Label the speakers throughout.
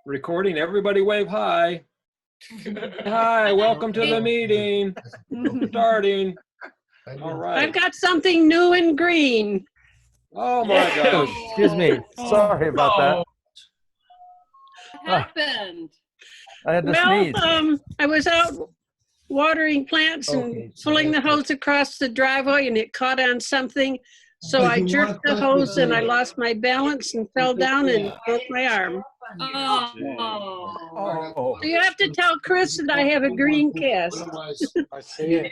Speaker 1: Recording, everybody wave hi. Hi, welcome to the meeting. Starting. All right.
Speaker 2: I've got something new in green.
Speaker 1: Oh my gosh.
Speaker 3: Excuse me. Sorry about that.
Speaker 2: What happened?
Speaker 3: I had to
Speaker 2: Well,
Speaker 3: sneeze.
Speaker 2: I was out watering plants and pulling the hose across the driveway and it caught on something. So I jerked the hose and I lost my balance and fell down and broke my arm.
Speaker 3: Oh,
Speaker 2: So you have to tell Chris that I have a green cast.
Speaker 4: I see it.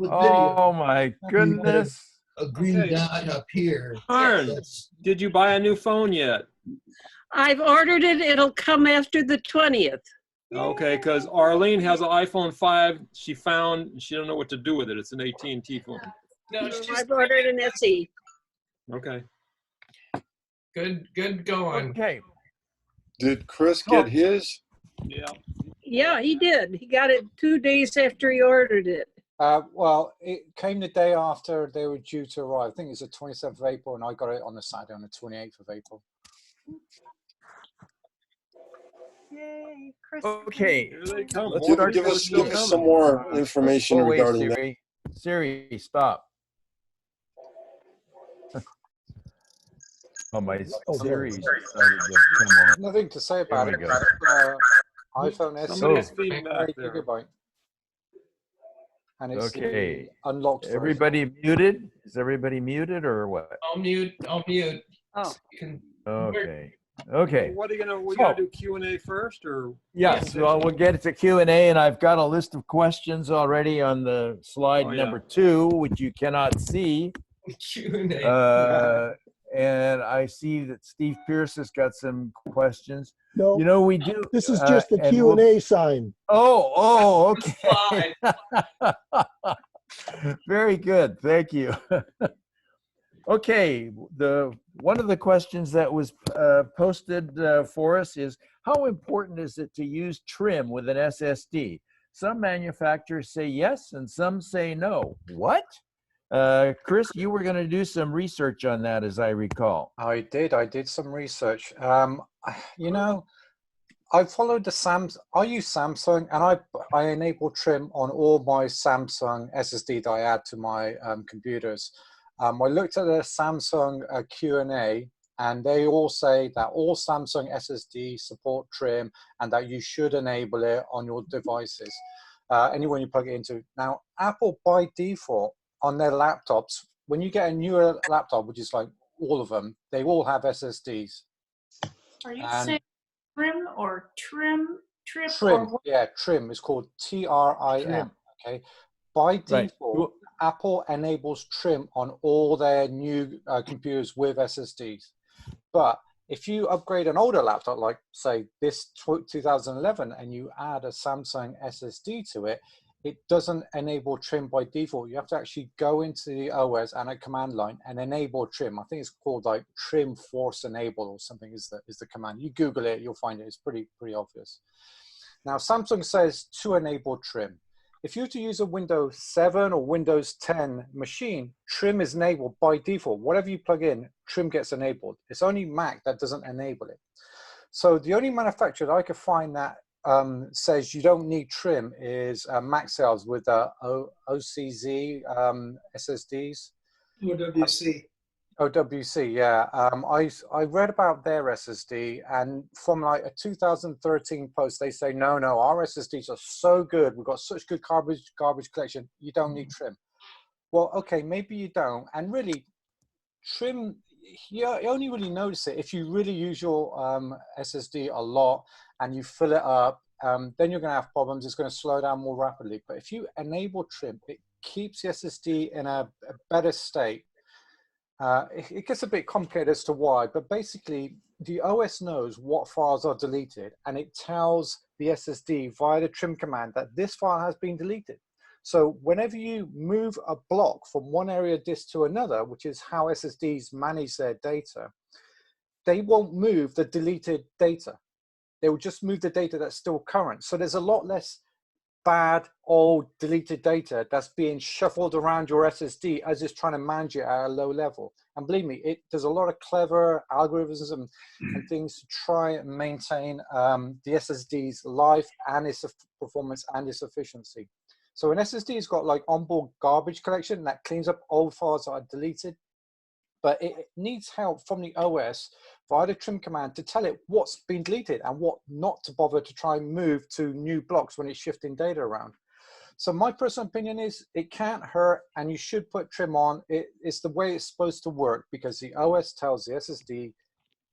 Speaker 3: oh my goodness.
Speaker 4: A green
Speaker 1: Okay.
Speaker 4: dot up here.
Speaker 1: Arn, did you buy a new phone yet?
Speaker 2: I've ordered it. It'll come after the 20th.
Speaker 1: Okay, because Arlene has an iPhone 5 she found, and she don't know what to do with it. It's an AT&T phone.
Speaker 5: No,
Speaker 2: So I've ordered an SE.
Speaker 1: Okay.
Speaker 5: good going.
Speaker 3: Okay.
Speaker 6: Did Chris get his?
Speaker 1: Yeah.
Speaker 2: Yeah, he did. He got it 2 days after he ordered it.
Speaker 4: Well, it came the day after they were due to arrive. I think it's the 27th of April, and I got it on the Saturday on the 28th of April.
Speaker 7: Yay, Chris.
Speaker 3: Okay.
Speaker 1: Here they come.
Speaker 3: Let's
Speaker 1: More
Speaker 3: start
Speaker 6: Give
Speaker 1: people
Speaker 6: us
Speaker 1: still coming.
Speaker 6: some more information
Speaker 3: Oh, wait,
Speaker 6: regarding that.
Speaker 3: Siri. Siri, stop. Oh, my Siri decided to come on.
Speaker 4: Nothing to say about
Speaker 3: There
Speaker 4: it.
Speaker 3: we go.
Speaker 4: iPhone SE,
Speaker 1: Somebody's feedback
Speaker 4: 8
Speaker 1: there.
Speaker 4: gigabyte. And it's
Speaker 3: Okay.
Speaker 4: unlocked version.
Speaker 3: Everybody muted? Is everybody muted or what?
Speaker 5: I'll mute.
Speaker 7: Oh,
Speaker 5: You can-
Speaker 3: Okay. Okay.
Speaker 1: What are you gonna? We
Speaker 3: So-
Speaker 1: gonna do Q&A first, or?
Speaker 3: Yes, well, we'll get to Q&A, and I've got a list of questions already on the slide
Speaker 1: Oh, yeah.
Speaker 3: number 2, which you cannot see.
Speaker 5: Q&A.
Speaker 3: And I see that Steve Pierce has got some questions.
Speaker 8: No,
Speaker 3: You know, we do.
Speaker 8: this is just the
Speaker 3: and
Speaker 8: Q&A sign.
Speaker 3: Oh, okay.
Speaker 5: Slide.
Speaker 3: Very good. Thank you. Okay, one of the questions that was posted for us is, how important is it to use trim with an SSD? Some manufacturers say yes, and some say no. What? Chris, you were going to do some research on that, as I recall.
Speaker 4: I did some research. You know, I followed I use Samsung, and I enable trim on all my Samsung SSD that I add to my computers. I looked at the Samsung Q&A, and they all say that all Samsung SSD support trim and that you should enable it on your devices, anyone you plug it into. Now, Apple by default on their laptops, when you get a newer laptop, which is like all of them, they all have SSDs.
Speaker 7: Are you
Speaker 4: And
Speaker 7: saying trim or trim?
Speaker 4: Trim,
Speaker 7: Or
Speaker 4: yeah, trim. It's called TRIM.
Speaker 3: Trim.
Speaker 4: Okay, by default,
Speaker 3: Right.
Speaker 4: Apple enables trim on all their new computers with SSDs. But if you upgrade an older laptop, like say this 2011, and you add a Samsung SSD to it, it doesn't enable trim by default. You have to actually go into the OS and a command line and enable trim. I think it's called like trim force enable or something is the command. You Google it, you'll find it. It's pretty obvious. Now, Samsung says to enable trim. If you were to use a Windows 7 or Windows 10 machine, trim is enabled by default. Whatever you plug in, trim gets enabled. It's only Mac that doesn't enable it. So the only manufacturer that I could find that says you don't need trim is Mac Sales with OCZ SSDs.
Speaker 5: OWC.
Speaker 4: OWC, yeah. I read about their SSD, and from like a 2013 post, they say, no, our SSDs are so good. We've got such good garbage collection. You don't need trim. Well, okay, maybe you don't. And really, trim, you only really notice it if you really use your SSD a lot and you fill it up, then you're going to have problems. It's going to slow down more rapidly. But if you enable trim, it keeps the SSD in a better state. It gets a bit complicated as to why, but basically the OS knows what files are deleted, and it tells the SSD via the trim command that this file has been deleted. So whenever you move a block from one area disk to another, which is how SSDs manage their data, they won't move the deleted data. They will just move the data that's still current. So there's a lot less bad old deleted data that's being shuffled around your SSD as it's trying to manage it at a low level. And believe me, there's a lot of clever algorithms and things to try and maintain the SSD's life and its performance and its efficiency. So an SSD has got like onboard garbage collection that cleans up old files that are deleted, but it needs help from the OS via the trim command to tell it what's been deleted and what not to bother to try and move to new blocks when it's shifting data around. So my personal opinion is it can't hurt and you should put trim on. It's the way it's supposed to work because the OS tells the SSD,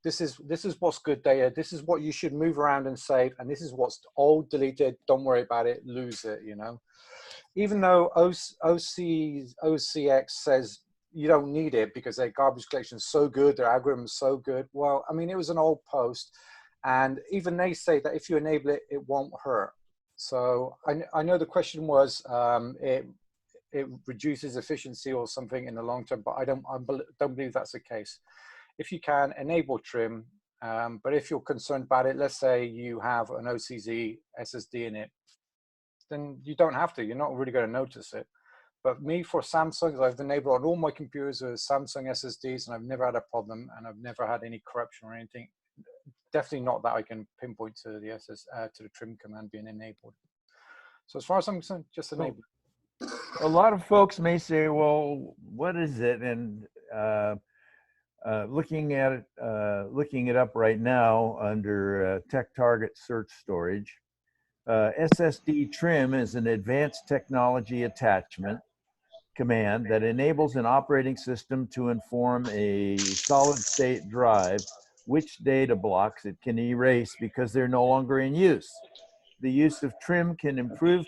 Speaker 4: this is what's good data, this is what you should move around and save, and this is what's old, deleted, don't worry about it, lose it, you know. Even though OCX says you don't need it because their garbage collection is so good, their algorithm is so good. Well, I mean, it was an old post, and even they say that if you enable it, it won't hurt. So I know the question was it reduces efficiency or something in the long term, but I don't believe that's the case. If you can, enable trim, but if you're concerned about it, let's say you have an OCZ SSD in it, then you don't have to. You're not really going to notice it. But me, for Samsung, I've enabled on all my computers with Samsung SSDs, and I've never had a problem, and I've never had any corruption or anything. Definitely not that I can pinpoint to the to the trim command being enabled. So as far as I'm concerned, just enable.
Speaker 3: A lot of folks may say, "Well, what is it?" And looking it up right now under Tech Target Search Storage, SSD trim is an advanced technology attachment command that enables an operating system to inform a solid-state drive which data blocks it can erase because they're no longer in use. The use of trim can improve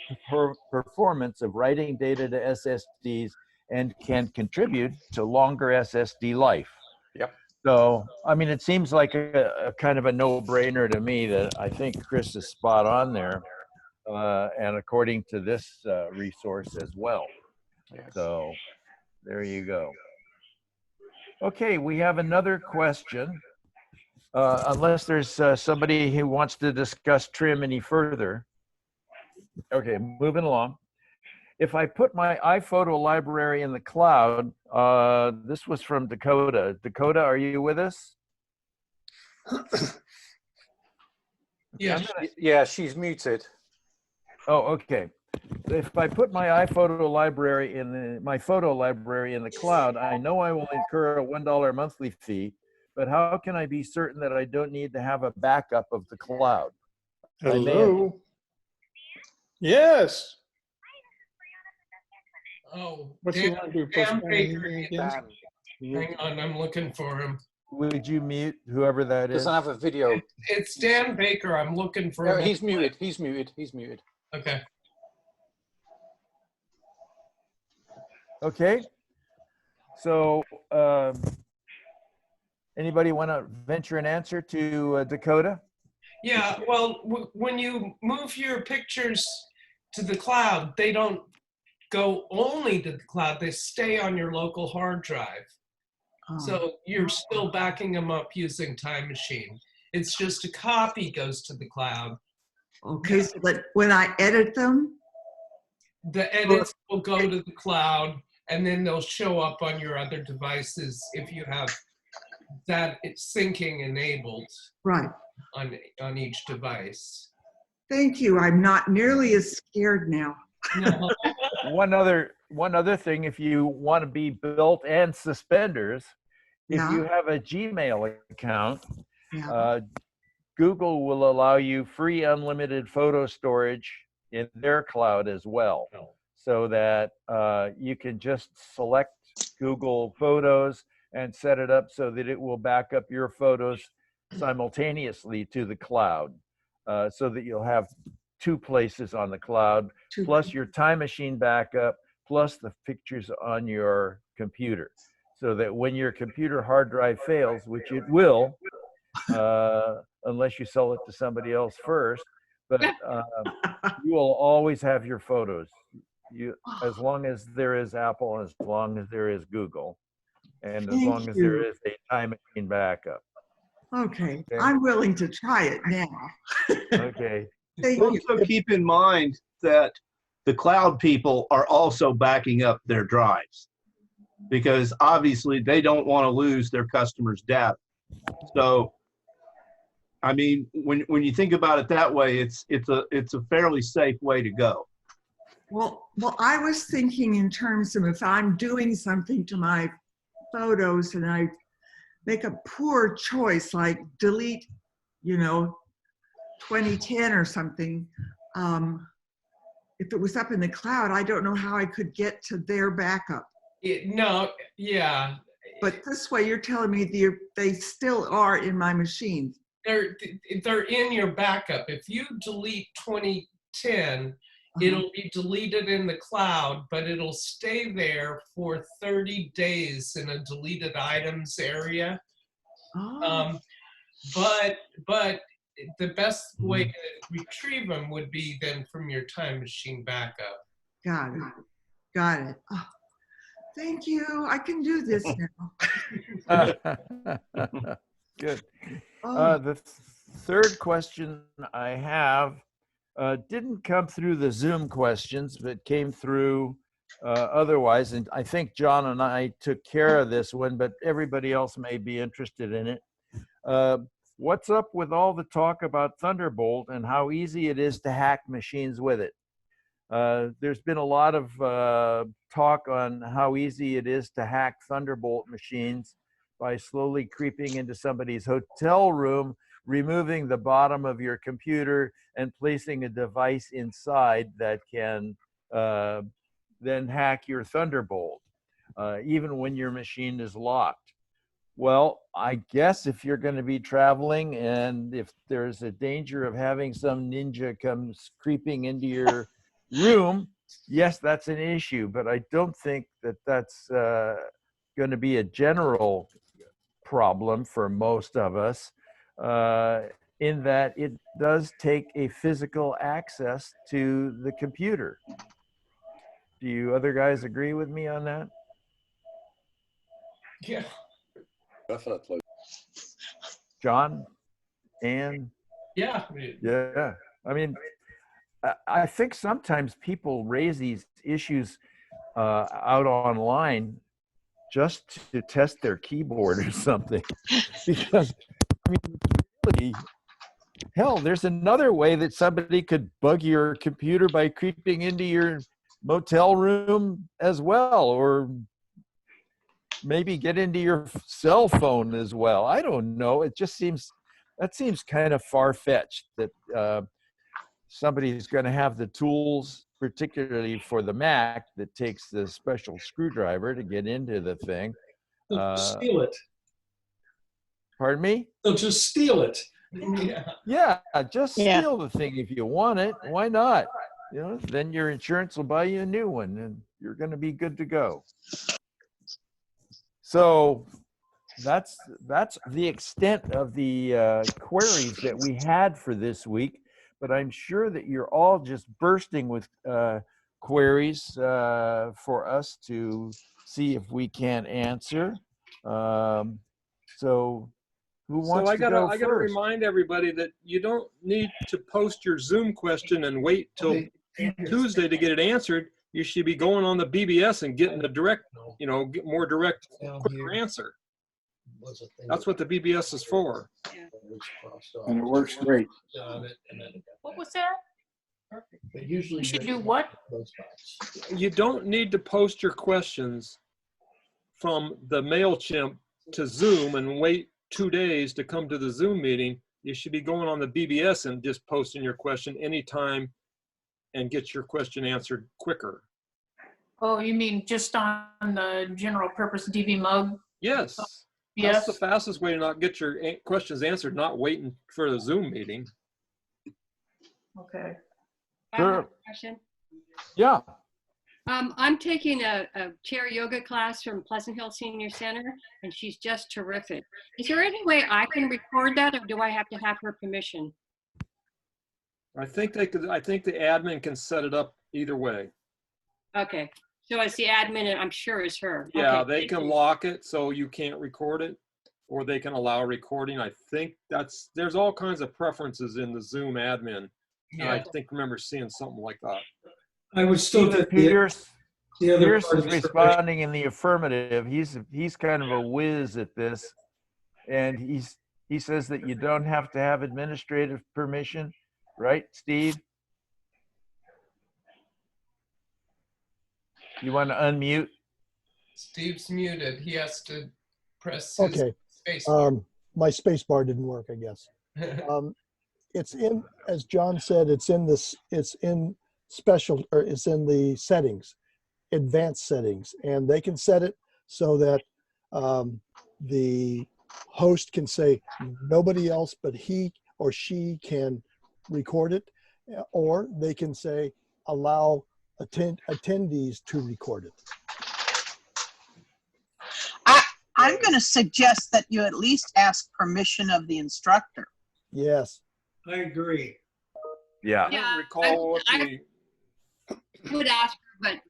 Speaker 3: performance of writing data to SSDs and can contribute to longer SSD life.
Speaker 4: Yep.
Speaker 3: So, I mean, it seems like a kind of a no-brainer to me that I think Chris is spot on there, and according to this resource as well.
Speaker 4: Yes.
Speaker 3: So, there you go. Okay, we have another question. Unless there's somebody who wants to discuss trim any further. Okay, moving along. If I put my iPhoto library in the cloud, this was from Dakota. Dakota, are you with us?
Speaker 5: Yeah.
Speaker 4: Yeah, she's muted.
Speaker 3: Oh, okay. If I put my iPhoto library in my photo library in the cloud, I know I will incur a $1 monthly fee, but how can I be certain that I don't need to have a backup of the cloud?
Speaker 8: Hello. Yes.
Speaker 5: Oh,
Speaker 8: What's he want to do?
Speaker 5: Dan
Speaker 8: Postpone the
Speaker 5: Baker.
Speaker 8: meeting again?
Speaker 5: Hang on, I'm looking for him.
Speaker 3: Would you mute whoever that is?
Speaker 4: Doesn't have a video.
Speaker 5: It's Dan Baker. I'm looking for
Speaker 4: No,
Speaker 5: him.
Speaker 4: he's muted. He's muted. He's muted.
Speaker 5: Okay.
Speaker 3: Okay. So, anybody want to venture an answer to Dakota?
Speaker 5: Yeah, well, when you move your pictures to the cloud, they don't go only to the cloud. They stay on your local hard drive. So you're still backing them up using Time Machine. It's just a copy goes to the cloud.
Speaker 9: Okay, so but when I edit them,
Speaker 5: The edits will go to the cloud, and then they'll show up on your other devices if you have that syncing enabled
Speaker 9: right.
Speaker 5: on each device.
Speaker 9: Thank you. I'm not nearly as scared now.
Speaker 5: No.
Speaker 3: One other thing, if you want to be built and suspenders, if
Speaker 9: Yeah.
Speaker 3: you have a Gmail account,
Speaker 9: Yeah.
Speaker 3: Google will allow you free unlimited photo storage in their cloud as well, so that you can just select Google Photos and set it up so that it will back up your photos simultaneously to the cloud, so that you'll have two places on the cloud, plus your Time Machine backup, plus the pictures on your computer, so that when your computer hard drive fails, which it will, unless you sell it to somebody else first, but you will always have your photos. As long as there is Apple, as long as there is Google, and as long as there is a Time Machine backup.
Speaker 9: Okay, I'm willing to try it now.
Speaker 3: Okay.
Speaker 9: Thank you.
Speaker 10: Also keep in mind that the cloud people are also backing up their drives, because obviously they don't want to lose their customers' data. So, I mean, when you think about it that way, it's a fairly safe way to go.
Speaker 9: Well, I was thinking in terms of if I'm doing something to my photos and I make a poor choice, like delete, 2010 or something. If it was up in the cloud, I don't know how I could get to their backup.
Speaker 5: No, yeah.
Speaker 9: But this way, you're telling me they still are in my machine.
Speaker 5: They're in your backup. If you delete 2010, it'll be deleted in the cloud, but it'll stay there for 30 days in a deleted items area.
Speaker 9: Oh.
Speaker 5: But the best way to retrieve them would be then from your time machine backup.
Speaker 9: Got it. Oh, thank you. I can do this now.
Speaker 3: Good.
Speaker 9: Oh.
Speaker 3: The third question I have didn't come through the Zoom questions, but came through otherwise. And I think John and I took care of this one, but everybody else may be interested in it. What's up with all the talk about Thunderbolt and how easy it is to hack machines with it? There's been a lot of talk on how easy it is to hack Thunderbolt machines by slowly creeping into somebody's hotel room, removing the bottom of your computer and placing a device inside that can then hack your Thunderbolt, even when your machine is locked. Well, I guess if you're going to be traveling and if there's a danger of having some ninja comes creeping into your room, yes, that's an issue. But I don't think that that's going to be a general problem for most of us, in that it does take a physical access to the computer. Do you other guys agree with me on that?
Speaker 5: Yeah.
Speaker 6: Definitely.
Speaker 3: John? Ann?
Speaker 5: Yeah.
Speaker 3: Yeah. I mean, I think sometimes people raise these issues out online just to test their keyboard or something. Because, I mean, really, hell, there's another way that somebody could bug your computer by creeping into your motel room as well, or maybe get into your cell phone as well. I don't know. It just seems kind of far-fetched that somebody's going to have the tools, particularly for the Mac, that takes the special screwdriver to get into the thing.
Speaker 1: Steal it.
Speaker 3: Pardon me?
Speaker 1: They'll just steal it.
Speaker 3: Yeah, just steal the thing if you want it. Why not? Then your insurance will buy you a new one and you're going to be good to go. So that's the extent of the queries that we had for this week. But I'm sure that you're all just bursting with queries for us to see if we can answer. So who wants to go first?
Speaker 1: I gotta remind everybody that you don't need to post your Zoom question and wait till Tuesday to get it answered. You should be going on the BBS and getting a direct, get more direct, quicker answer. That's what the BBS is for.
Speaker 11: And it works great.
Speaker 7: What was that?
Speaker 11: But usually
Speaker 7: you should do what?
Speaker 1: You don't need to post your questions from the MailChimp to Zoom and wait 2 days to come to the Zoom meeting. You should be going on the BBS and just posting your question anytime and get your question answered quicker.
Speaker 7: Oh, you mean just on the general purpose DVMUG?
Speaker 1: Yes.
Speaker 7: Yes.
Speaker 1: That's the fastest way to not get your questions answered, not waiting for the Zoom meeting.
Speaker 7: Okay.
Speaker 12: I have
Speaker 3: Sure.
Speaker 12: a question.
Speaker 3: Yeah.
Speaker 12: I'm taking a chair yoga class from Pleasant Hill Senior Center, and she's just terrific. Is there any way I can record that, or do I have to have her permission?
Speaker 1: I think they could. I think the admin can set it up either way.
Speaker 12: Okay. So it's the admin, and I'm sure it's her.
Speaker 1: Yeah,
Speaker 12: Okay,
Speaker 1: they
Speaker 12: thank
Speaker 1: can
Speaker 12: you.
Speaker 1: lock it so you can't record it, or they can allow recording. I think there's all kinds of preferences in the Zoom admin. And I think remember seeing something like that.
Speaker 13: I would still
Speaker 3: Stephen
Speaker 13: get
Speaker 3: Pierce.
Speaker 13: the other
Speaker 3: Pierce
Speaker 13: part
Speaker 3: is
Speaker 13: of the
Speaker 3: responding in the affirmative. He's kind of a whiz at this, and he says that you don't have to have administrative permission, right, Steve? You want to unmute?
Speaker 5: Steve's muted. He has to press his
Speaker 14: Okay.
Speaker 5: space bar.
Speaker 14: My space bar didn't work, I guess. It's in, as John said, it's in this, it's in special, or it's in the settings, advanced settings, and they can set it so that the host can say nobody else but he or she can record it, or they can say allow attendees to record it.
Speaker 15: I'm going to suggest that you at least ask permission of the instructor.
Speaker 14: Yes.
Speaker 13: I agree.
Speaker 3: Yeah.
Speaker 1: I don't recall what the
Speaker 12: I would ask her, but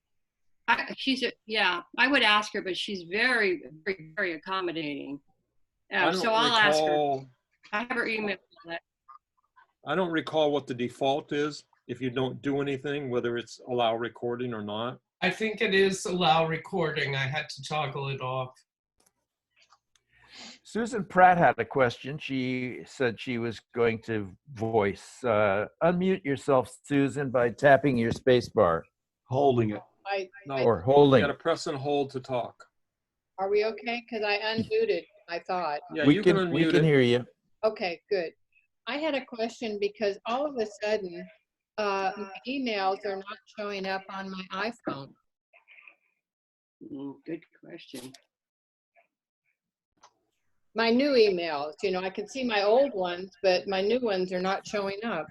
Speaker 12: I would ask her, but she's very, very, very accommodating. So I'll ask her. I have her email.
Speaker 1: I don't recall what the default is if you don't do anything, whether it's allow recording or not.
Speaker 5: I think it is allow recording. I had to toggle it off.
Speaker 3: Susan Pratt had a question. She said she was going to voice. Unmute yourself, Susan, by tapping your space bar.
Speaker 10: Holding it.
Speaker 3: Or holding.
Speaker 1: You got to press and hold to talk.
Speaker 16: Are we okay? Because I unmuted, I thought.
Speaker 1: Yeah,
Speaker 3: we can hear you.
Speaker 16: Okay, good. I had a question because all of a sudden, my emails are not showing up on my iPhone.
Speaker 12: Good question.
Speaker 16: My new emails, you know, I can see my old ones, but my new ones are not showing up.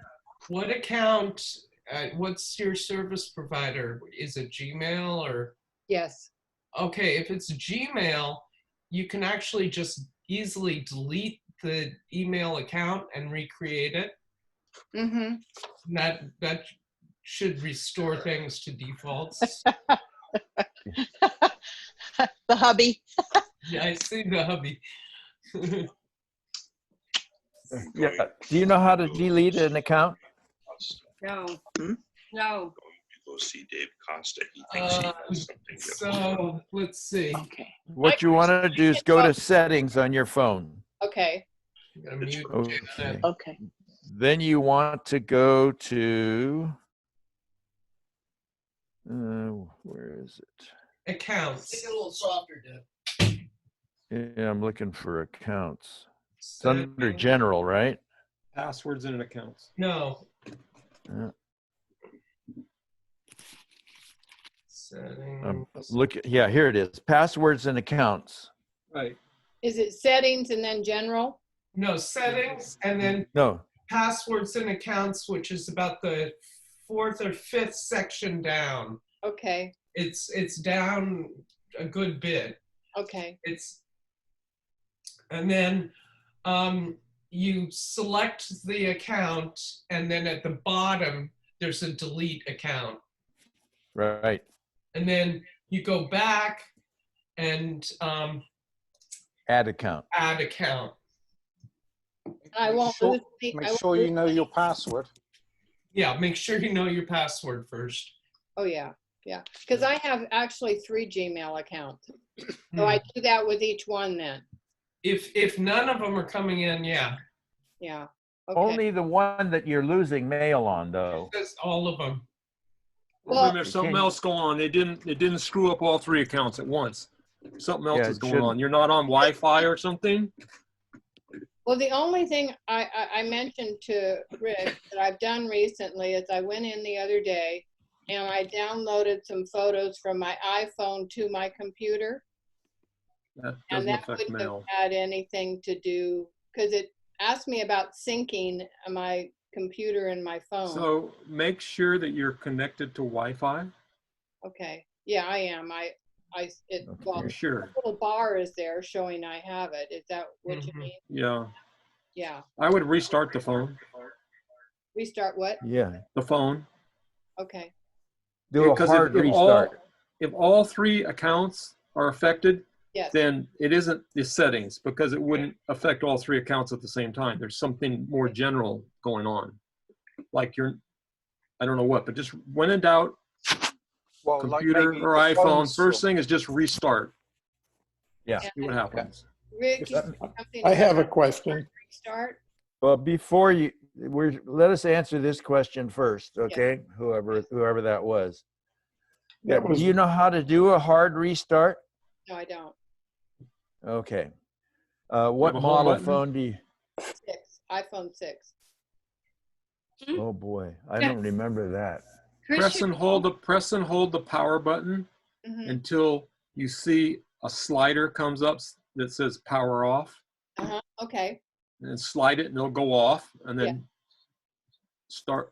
Speaker 5: What account, what's your service provider? Is it Gmail or?
Speaker 16: Yes.
Speaker 5: Okay, if it's Gmail, you can actually just easily delete the email account and recreate it.
Speaker 16: Mm-hmm.
Speaker 5: That should restore things to defaults.
Speaker 15: The hubby.
Speaker 5: Yeah, I see the hubby.
Speaker 3: Yeah. Do you know how to delete an account?
Speaker 12: No. No.
Speaker 6: Go see Dave Costa. He thinks he knows something.
Speaker 5: So let's see.
Speaker 16: Okay.
Speaker 3: What you want to do is go to settings on your phone.
Speaker 16: Okay.
Speaker 3: Okay.
Speaker 15: Okay.
Speaker 3: Then you want to go to, where is it?
Speaker 5: Accounts.
Speaker 11: Make it a little softer, Deb.
Speaker 3: Yeah, I'm looking for accounts. It's under general, right?
Speaker 1: Passwords and accounts.
Speaker 5: No.
Speaker 3: Yeah.
Speaker 5: Settings.
Speaker 3: Yeah, here it is. Passwords and accounts.
Speaker 1: Right.
Speaker 16: Is it settings and then general?
Speaker 5: No, settings and then
Speaker 3: No.
Speaker 5: passwords and accounts, which is about the 4th or 5th section down.
Speaker 16: Okay.
Speaker 5: It's down a good bit.
Speaker 16: Okay.
Speaker 5: And then you select the account, and then at the bottom there's a delete account.
Speaker 3: Right.
Speaker 5: And then you go back and
Speaker 3: Add account.
Speaker 5: add account.
Speaker 16: I won't lose any- I
Speaker 4: Make
Speaker 16: won't
Speaker 4: sure you
Speaker 16: lose
Speaker 4: know
Speaker 16: any-
Speaker 4: your password.
Speaker 5: Yeah, make sure you know your password first.
Speaker 16: Oh, yeah. Yeah. Because I have actually 3 Gmail accounts. So I do that with each one then.
Speaker 5: If none of them are coming in, yeah.
Speaker 16: Yeah. Okay.
Speaker 3: Only the one that you're losing mail on, though.
Speaker 5: That's all of them.
Speaker 16: Well,
Speaker 1: There's something else going on. It didn't screw up all 3 accounts at once. Something else
Speaker 3: Yeah,
Speaker 1: is
Speaker 3: it
Speaker 1: going
Speaker 3: shouldn't.
Speaker 1: on. You're not on Wi-Fi or something?
Speaker 16: Well, the only thing I mentioned to Rick that I've done recently is I went in the other day and I downloaded some photos from my iPhone to my computer.
Speaker 1: That
Speaker 16: And
Speaker 1: doesn't
Speaker 16: that
Speaker 1: affect
Speaker 16: wouldn't have
Speaker 1: mail.
Speaker 16: had anything to do, because it asked me about syncing my computer and my phone.
Speaker 1: So make sure that you're connected to Wi-Fi.
Speaker 16: Okay. Yeah, I am. Well,
Speaker 1: You're sure?
Speaker 16: the little bar is there showing I have it. Is that what you mean?
Speaker 1: Yeah.
Speaker 16: Yeah.
Speaker 1: I would restart the phone.
Speaker 16: Restart what?
Speaker 3: Yeah.
Speaker 1: The phone.
Speaker 16: Okay.
Speaker 3: Do a
Speaker 1: Because
Speaker 3: hard restart.
Speaker 1: If all 3 accounts are affected,
Speaker 16: Yes.
Speaker 1: then it isn't the settings, because it wouldn't affect all 3 accounts at the same time. There's something more general going on. like you're, I don't know what, but just when in doubt,
Speaker 4: Well, like
Speaker 1: computer
Speaker 4: maybe
Speaker 1: or
Speaker 4: the
Speaker 1: iPhone,
Speaker 4: phone's
Speaker 1: first
Speaker 4: still-
Speaker 1: thing is just restart.
Speaker 3: Yeah.
Speaker 1: See what happens.
Speaker 16: Rick, you said something
Speaker 8: I have a
Speaker 16: about
Speaker 8: question.
Speaker 16: restart.
Speaker 3: Well, before you, let us answer this question first, okay? Whoever that was.
Speaker 8: That was-
Speaker 3: Do you know how to do a hard restart?
Speaker 16: No, I don't.
Speaker 3: Okay.
Speaker 1: have
Speaker 3: What
Speaker 1: a home
Speaker 3: model
Speaker 1: button?
Speaker 3: phone do you?
Speaker 16: 6, iPhone 6.
Speaker 3: Oh boy, I don't remember that.
Speaker 1: Press and hold the power button
Speaker 16: Mhm.
Speaker 1: until you see a slider comes up that says power off,
Speaker 16: Okay.
Speaker 1: and then slide it and it'll go off, and then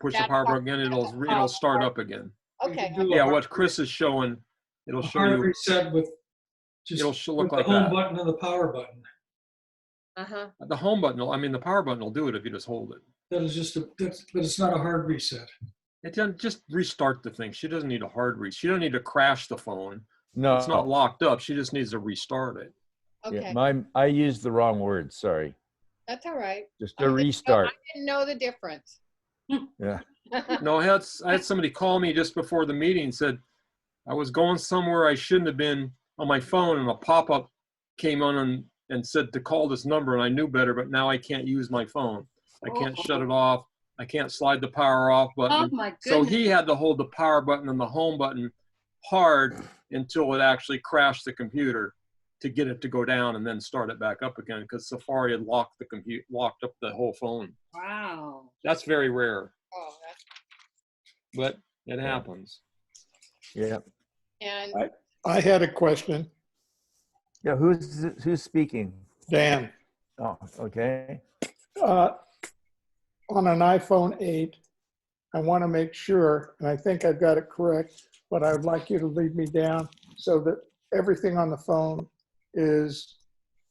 Speaker 1: push the
Speaker 16: That's
Speaker 1: power
Speaker 16: how-
Speaker 1: button again,
Speaker 16: that's
Speaker 1: it'll
Speaker 16: how-
Speaker 1: start up again.
Speaker 16: Okay.
Speaker 13: Do a
Speaker 1: Yeah,
Speaker 13: hard-
Speaker 1: what Chris is showing, it'll
Speaker 13: a
Speaker 1: show
Speaker 13: hard
Speaker 1: you,
Speaker 13: reset with just
Speaker 1: it'll look
Speaker 13: with
Speaker 1: like
Speaker 13: the home
Speaker 1: that.
Speaker 13: button and the power button.
Speaker 1: The home button, the power button will do it if you just hold it.
Speaker 13: That is just but it's not a hard reset.
Speaker 1: It doesn't just restart the thing. She doesn't need a hard reset. She doesn't need to crash the phone.
Speaker 3: No.
Speaker 1: It's not locked up. She just needs to restart it.
Speaker 16: Okay.
Speaker 3: Yeah, I used the wrong word, sorry.
Speaker 16: That's all right.
Speaker 3: Just a restart.
Speaker 16: I didn't know the difference.
Speaker 3: Yeah.
Speaker 1: No, I had somebody call me just before the meeting, said I was going somewhere I shouldn't have been on my phone, and a pop-up came on and said to call this number, and I knew better, but now I can't use my phone. I can't shut it off. I can't slide the power off button.
Speaker 12: Oh, my
Speaker 1: So
Speaker 12: goodness.
Speaker 1: he had to hold the power button and the home button hard until it actually crashed the computer to get it to go down and then start it back up again, because Safari had locked up the whole phone.
Speaker 12: Wow.
Speaker 1: That's very rare,
Speaker 16: Oh, that's,
Speaker 1: but it happens.
Speaker 3: Yeah.
Speaker 16: and
Speaker 8: I had a question.
Speaker 3: Yeah, who's speaking?
Speaker 8: Dan,
Speaker 3: Oh, okay.
Speaker 8: on an iPhone 8, I want to make sure, and I think I've got it correct, but I would like you to lead me down so that everything on the phone is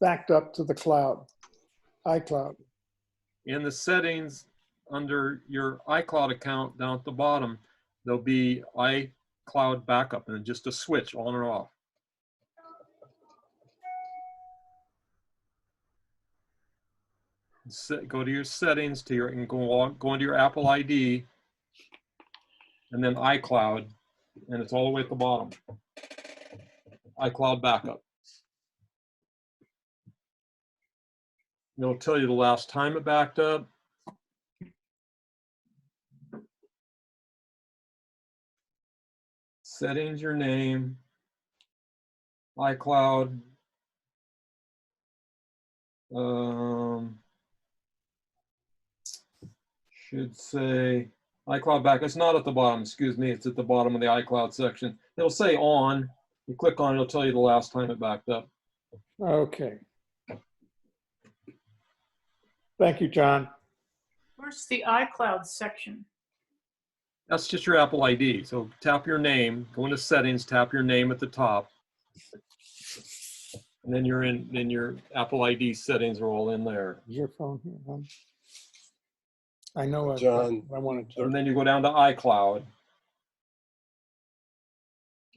Speaker 8: backed up to the cloud, iCloud.
Speaker 1: In the settings under your iCloud account down at the bottom, there'll be iCloud backup and just a switch on or off. Go to your settings and go into your Apple ID and then iCloud, and it's all the way at the bottom. iCloud backup. It'll tell you the last time it backed up. Settings, your name, iCloud. Should say iCloud backup. It's not at the bottom, excuse me. It's at the bottom of the iCloud section. It'll say on. You click on it, it'll tell you the last time it backed up.
Speaker 8: Okay. Thank you, John.
Speaker 7: Where's the iCloud section?
Speaker 1: That's just your Apple ID. So tap your name, go into settings, tap your name at the top. And then then your Apple ID settings are all in there.
Speaker 8: Is your phone here, hon? I know,
Speaker 11: John.
Speaker 8: I wanted to.
Speaker 1: And then you go down to iCloud.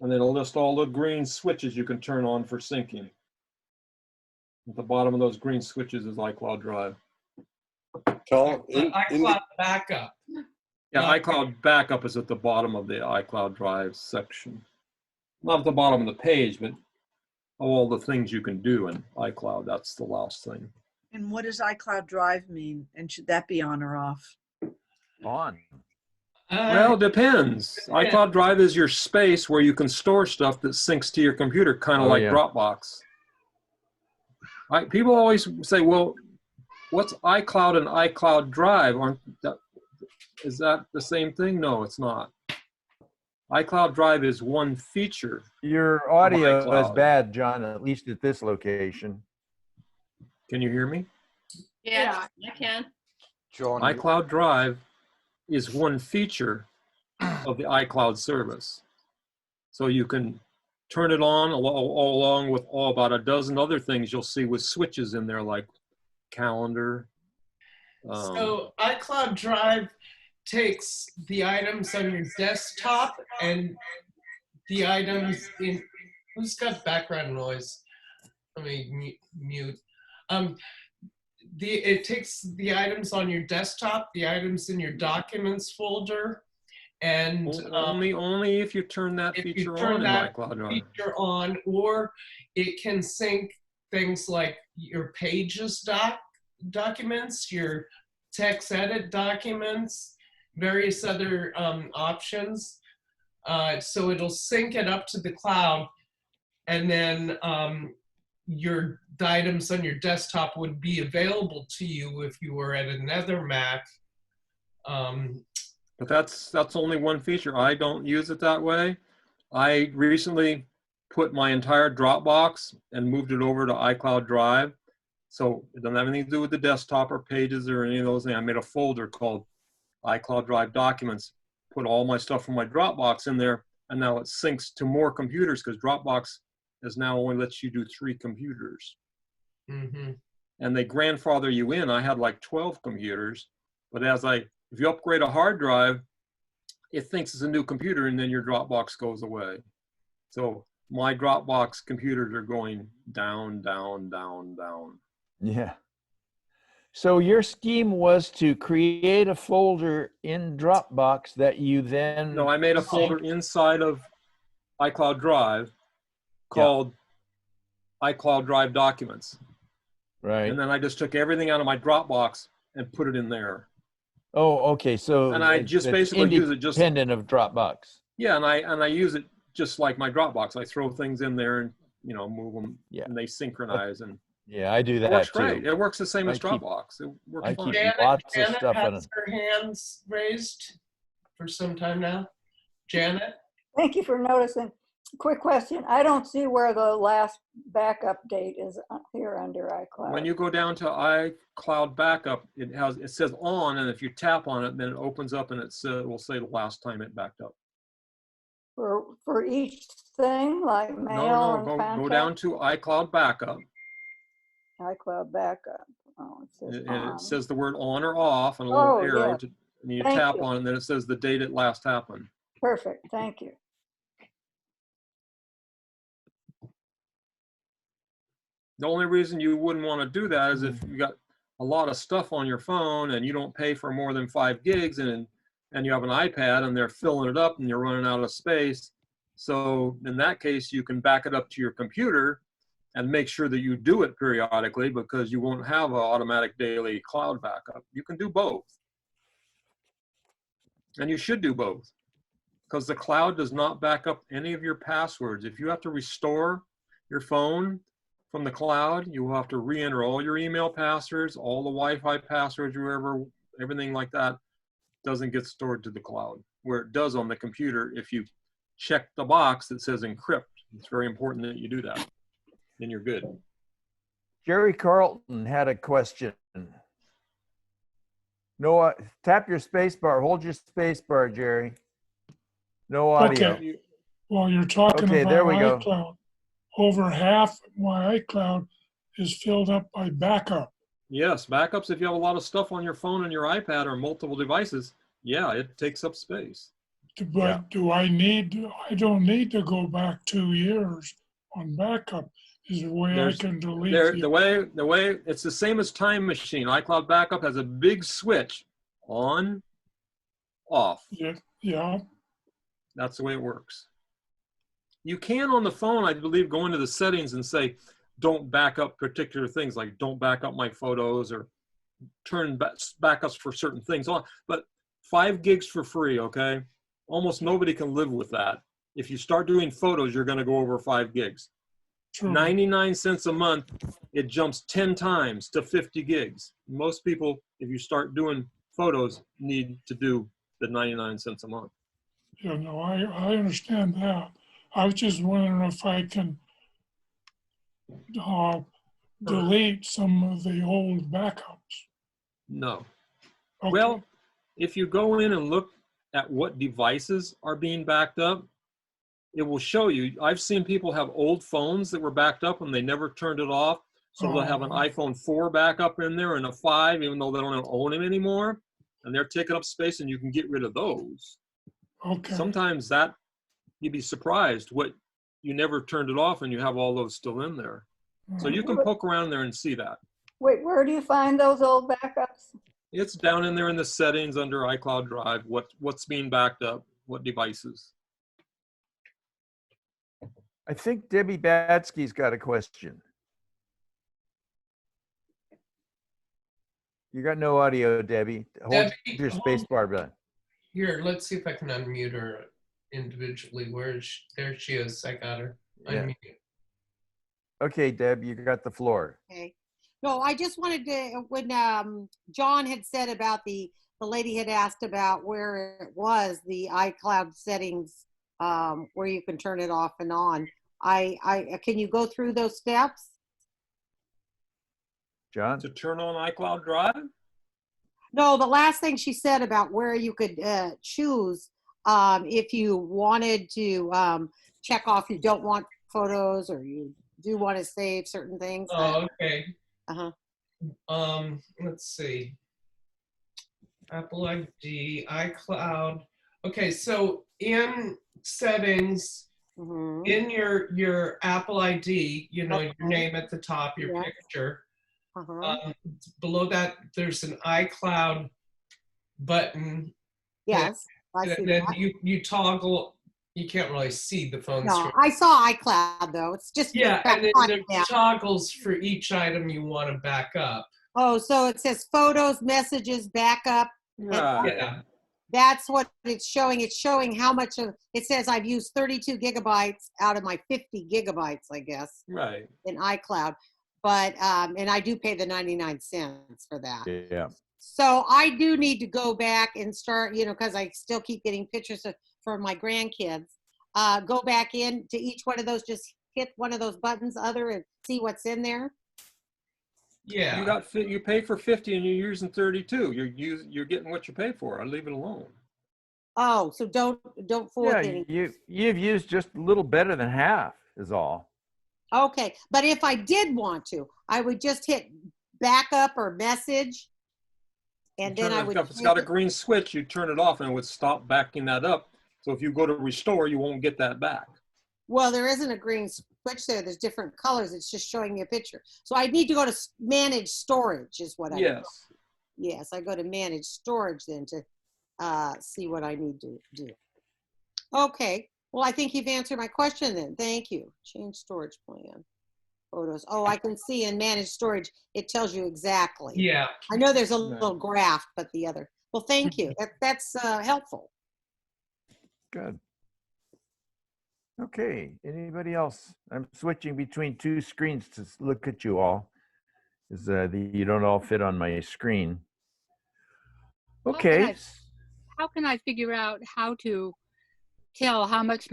Speaker 1: And then it'll list all the green switches you can turn on for syncing. At the bottom of those green switches is iCloud Drive.
Speaker 5: iCloud backup.
Speaker 1: Yeah, iCloud backup is at the bottom of the iCloud Drive section. Not at the bottom of the page, but all the things you can do in iCloud, that's the last thing.
Speaker 15: And what does iCloud Drive mean? And should that be on or off?
Speaker 3: On.
Speaker 1: Well, it depends. iCloud Drive is your space where you can store stuff that syncs to your computer, kind of like
Speaker 3: yeah.
Speaker 1: Dropbox. People always say, well, what's iCloud and iCloud Drive? Is that the same thing? No, it's not. iCloud Drive is one feature.
Speaker 3: Your audio is
Speaker 1: iCloud.
Speaker 3: bad, John, at least at this location.
Speaker 1: Can you hear me?
Speaker 12: Yeah, I can.
Speaker 4: John,
Speaker 1: iCloud Drive is one feature of the iCloud service. So you can turn it on all along with about a dozen other things you'll see with switches in there, like calendar.
Speaker 5: So iCloud Drive takes the items on your desktop and the items in, who's got background noise? Let me mute. it takes the items on your desktop, the items in your documents folder, and
Speaker 1: only if you turn that feature on in iCloud Drive.
Speaker 5: Feature on, or it can sync things like your Pages documents, your text edit documents, various other options. So it'll sync it up to the cloud, and then the items on your desktop would be available to you if you were at another Mac.
Speaker 1: But that's only one feature. I don't use it that way. I recently put my entire Dropbox and moved it over to iCloud Drive. So it doesn't have anything to do with the desktop or Pages or any of those things. I made a folder called iCloud Drive Documents, put all my stuff from my Dropbox in there, and now it syncs to more computers because Dropbox is now only lets you do 3 computers.
Speaker 5: Mm-hmm.
Speaker 1: And they grandfather you in. I had like 12 computers, but if you upgrade a hard drive, it thinks it's a new computer and then your Dropbox goes away. So my Dropbox computers are going down, down, down, down.
Speaker 3: Yeah. So your scheme was to create a folder in Dropbox that you then...
Speaker 1: No, I made a folder inside of iCloud Drive called iCloud Drive Documents.
Speaker 3: Right.
Speaker 1: And then I just took everything out of my Dropbox and put it in there.
Speaker 3: Oh, okay. So
Speaker 1: and I just basically use it just
Speaker 3: independent of Dropbox.
Speaker 1: Yeah, and I use it just like my Dropbox. I throw things in there and move them, and they synchronize. And
Speaker 3: yeah, I do that
Speaker 1: it works
Speaker 3: too.
Speaker 1: great. It works the same as Dropbox. It works fine.
Speaker 3: Lots of stuff in
Speaker 5: has her hands raised for some time now. Janet?
Speaker 17: Thank you for noticing. Quick question. I don't see where the last backup date is here under iCloud.
Speaker 1: When you go down to iCloud Backup, it says on, and if you tap on it, then it opens up and it will say the last time it backed up.
Speaker 17: For each thing, like mail and contact?
Speaker 1: Go down to iCloud Backup.
Speaker 17: iCloud Backup. Oh, it says on.
Speaker 1: It says the word on or off and a little arrow.
Speaker 17: Yeah.
Speaker 1: And you tap on it, and then it says the date it last happened.
Speaker 17: Perfect. Thank you.
Speaker 1: The only reason you wouldn't want to do that is if you got a lot of stuff on your phone and you don't pay for more than 5 gigs and you have an iPad and they're filling it up and you're running out of space. So in that case, you can back it up to your computer and make sure that you do it periodically because you won't have an automatic daily cloud backup. You can do both. And you should do both because the cloud does not back up any of your passwords. If you have to restore your phone from the cloud, you will have to re-enter all your email passwords, all the Wi-Fi passwords, everything like that doesn't get stored to the cloud, where it does on the computer if you check the box that says encrypt. It's very important that you do that, then you're good.
Speaker 3: Jerry Carlton had a question. No, tap your space bar. Hold your space bar, Jerry. No audio.
Speaker 18: Okay. Well, you're talking about
Speaker 3: there we
Speaker 18: iCloud.
Speaker 3: go.
Speaker 18: Over half of my iCloud is filled up by backup.
Speaker 1: Yes, backups, if you have a lot of stuff on your phone and your iPad or multiple devices, yeah, it takes up space.
Speaker 18: But I don't need to go back 2 years on backup. Is there a way I can delete
Speaker 1: the way it's the same as Time Machine. iCloud Backup has a big switch on, off.
Speaker 18: Yeah.
Speaker 1: That's the way it works. You can on the phone, I believe, go into the settings and say, don't back up particular things, like don't back up my photos or turn backups for certain things on. But 5 gigs for free, okay? Almost nobody can live with that. If you start doing photos, you're going to go over 5 gigs.
Speaker 18: True.
Speaker 1: 99 cents a month, it jumps 10 times to 50 gigs. Most people, if you start doing photos, need to do the 99 cents a month.
Speaker 18: Yeah, no, I understand that. I was just wondering if I can delete some of the old backups.
Speaker 1: No.
Speaker 18: Okay.
Speaker 1: Well, if you go in and look at what devices are being backed up, it will show you. I've seen people have old phones that were backed up and they never turned it off. So they'll have an iPhone 4 backup in there and a 5, even though they don't own them anymore. And they're taking up space, and you can get rid of those.
Speaker 18: Okay.
Speaker 1: Sometimes you'd be surprised what you never turned it off and you have all those still in there. So you can poke around there and see that.
Speaker 17: Wait, where do you find those old backups?
Speaker 1: It's down in there in the settings under iCloud Drive, what's being backed up, what devices.
Speaker 3: I think Debbie Batsky's got a question. You got no audio, Debbie. Hold
Speaker 5: Debbie,
Speaker 3: your space bar button.
Speaker 5: Here, let's see if I can unmute her individually. There she is. I got her.
Speaker 3: Yeah.
Speaker 5: Unmute.
Speaker 3: Okay, Deb, you got the floor.
Speaker 19: Okay. No, I just wanted to, when John had said about the lady had asked about where it was, the iCloud settings, where you can turn it off and on. Can you go through those steps?
Speaker 3: John?
Speaker 1: To turn on iCloud Drive?
Speaker 19: No, the last thing she said about where you could choose if you wanted to check off you don't want photos or you do want to save certain things.
Speaker 5: Oh, okay.
Speaker 19: Uh-huh.
Speaker 5: Let's see. Apple ID, iCloud. Okay, so in settings, in your Apple ID, you know, your name at the top, your picture. Below that, there's an iCloud button.
Speaker 19: Yes, I see
Speaker 5: and then
Speaker 19: that.
Speaker 5: you toggle. You can't really see the phone
Speaker 19: No,
Speaker 5: screen.
Speaker 19: I saw iCloud though. It's just
Speaker 5: Yeah, and then
Speaker 19: back
Speaker 5: there's toggles for each item you want to back up.
Speaker 19: Oh, so it says photos, messages, backup.
Speaker 5: Yeah.
Speaker 19: That's what it's showing. It's showing how much of it says I've used 32 gigabytes out of my 50 gigabytes, I guess.
Speaker 1: Right.
Speaker 19: In iCloud. But and I do pay the 99 cents for that.
Speaker 3: Yeah.
Speaker 19: So I do need to go back and start, you know, because I still keep getting pictures for my grandkids. Go back in to each one of those, just hit one of those buttons, other, and see what's in there.
Speaker 5: Yeah.
Speaker 1: You pay for 50 and you're using 32. You're getting what you pay for. I leave it alone.
Speaker 19: Oh, so don't fool with any.
Speaker 3: You've used just a little better than half is all.
Speaker 19: Okay, but if I did want to, I would just hit backup or message, and then I would.
Speaker 1: If it's got a green switch, you turn it off and it would stop backing that up. So if you go to restore, you won't get that back.
Speaker 19: Well, there isn't a green switch there. There's different colors. It's just showing me a picture. So I need to go to manage storage is what I do.
Speaker 1: Yes.
Speaker 19: Yes, I go to manage storage then to see what I need to do. Okay. Well, I think you've answered my question then. Thank you. Change storage plan. Photos. Oh, I can see in manage storage, it tells you exactly.
Speaker 5: Yeah.
Speaker 19: I know there's a little graph, but the other. Well, thank you. That's helpful.
Speaker 3: Good. Okay, anybody else? I'm switching between two screens to look at you all. Because you don't all fit on my screen. Okay.
Speaker 20: How can I figure out how to tell how much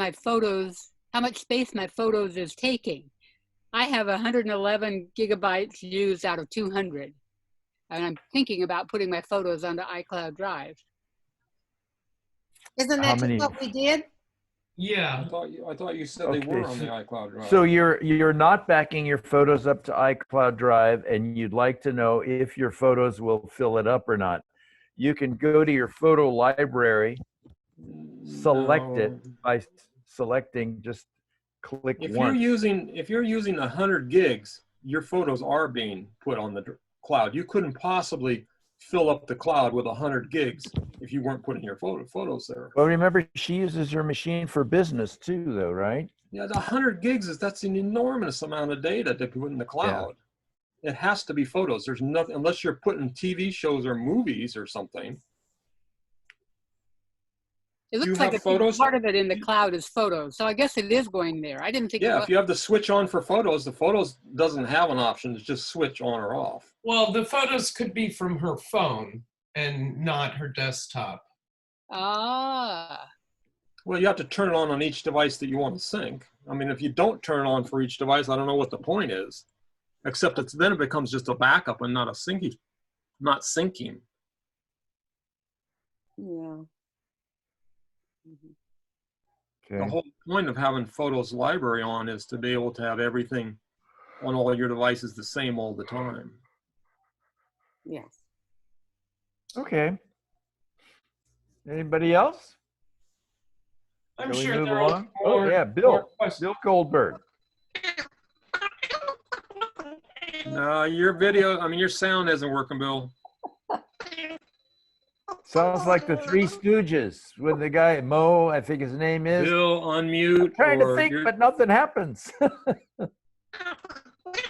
Speaker 20: space my photos is taking? I have 111 gigabytes used out of 200. And I'm thinking about putting my photos onto iCloud Drive.
Speaker 19: Isn't that just what we did?
Speaker 5: Yeah.
Speaker 1: I thought you said they were on the iCloud Drive.
Speaker 3: So you're not backing your photos up to iCloud Drive, and you'd like to know if your photos will fill it up or not. You can go to your photo library, select it by selecting, just click
Speaker 1: If
Speaker 3: once.
Speaker 1: you're using 100 gigs, your photos are being put on the cloud. You couldn't possibly fill up the cloud with 100 gigs if you weren't putting your photos there.
Speaker 3: Well, remember, she uses her machine for business too, though, right?
Speaker 1: Yeah, the 100 gigs that's an enormous amount of data to put in the cloud. Yeah. It has to be photos. There's nothing, unless you're putting TV shows or movies or something.
Speaker 20: It looks like part of it in the cloud is photos. So I guess it is going there. I didn't think.
Speaker 1: Yeah, if you have the switch on for photos, the photos doesn't have an option. It's just switch on or off.
Speaker 5: Well, the photos could be from her phone and not her desktop.
Speaker 20: Ah.
Speaker 1: Well, you have to turn it on each device that you want to sync. I mean, if you don't turn it on for each device, I don't know what the point is. Except then it becomes just a backup and not a syncing, not syncing.
Speaker 19: Yeah.
Speaker 3: Okay.
Speaker 1: The whole point of having Photos Library on is to be able to have everything on all your devices the same all the time.
Speaker 19: Yes.
Speaker 3: Okay. Anybody else?
Speaker 5: I'm
Speaker 3: Shall we
Speaker 5: sure
Speaker 3: move
Speaker 5: there
Speaker 3: along?
Speaker 5: are
Speaker 3: Oh yeah, Bill Goldberg.
Speaker 1: No, your video, I mean, your sound isn't working, Bill.
Speaker 3: Sounds like the Three Stooges with the guy, Mo, I think his name is.
Speaker 1: Bill, unmute.
Speaker 3: Trying to
Speaker 1: or
Speaker 3: think,
Speaker 1: you're-
Speaker 3: but nothing happens.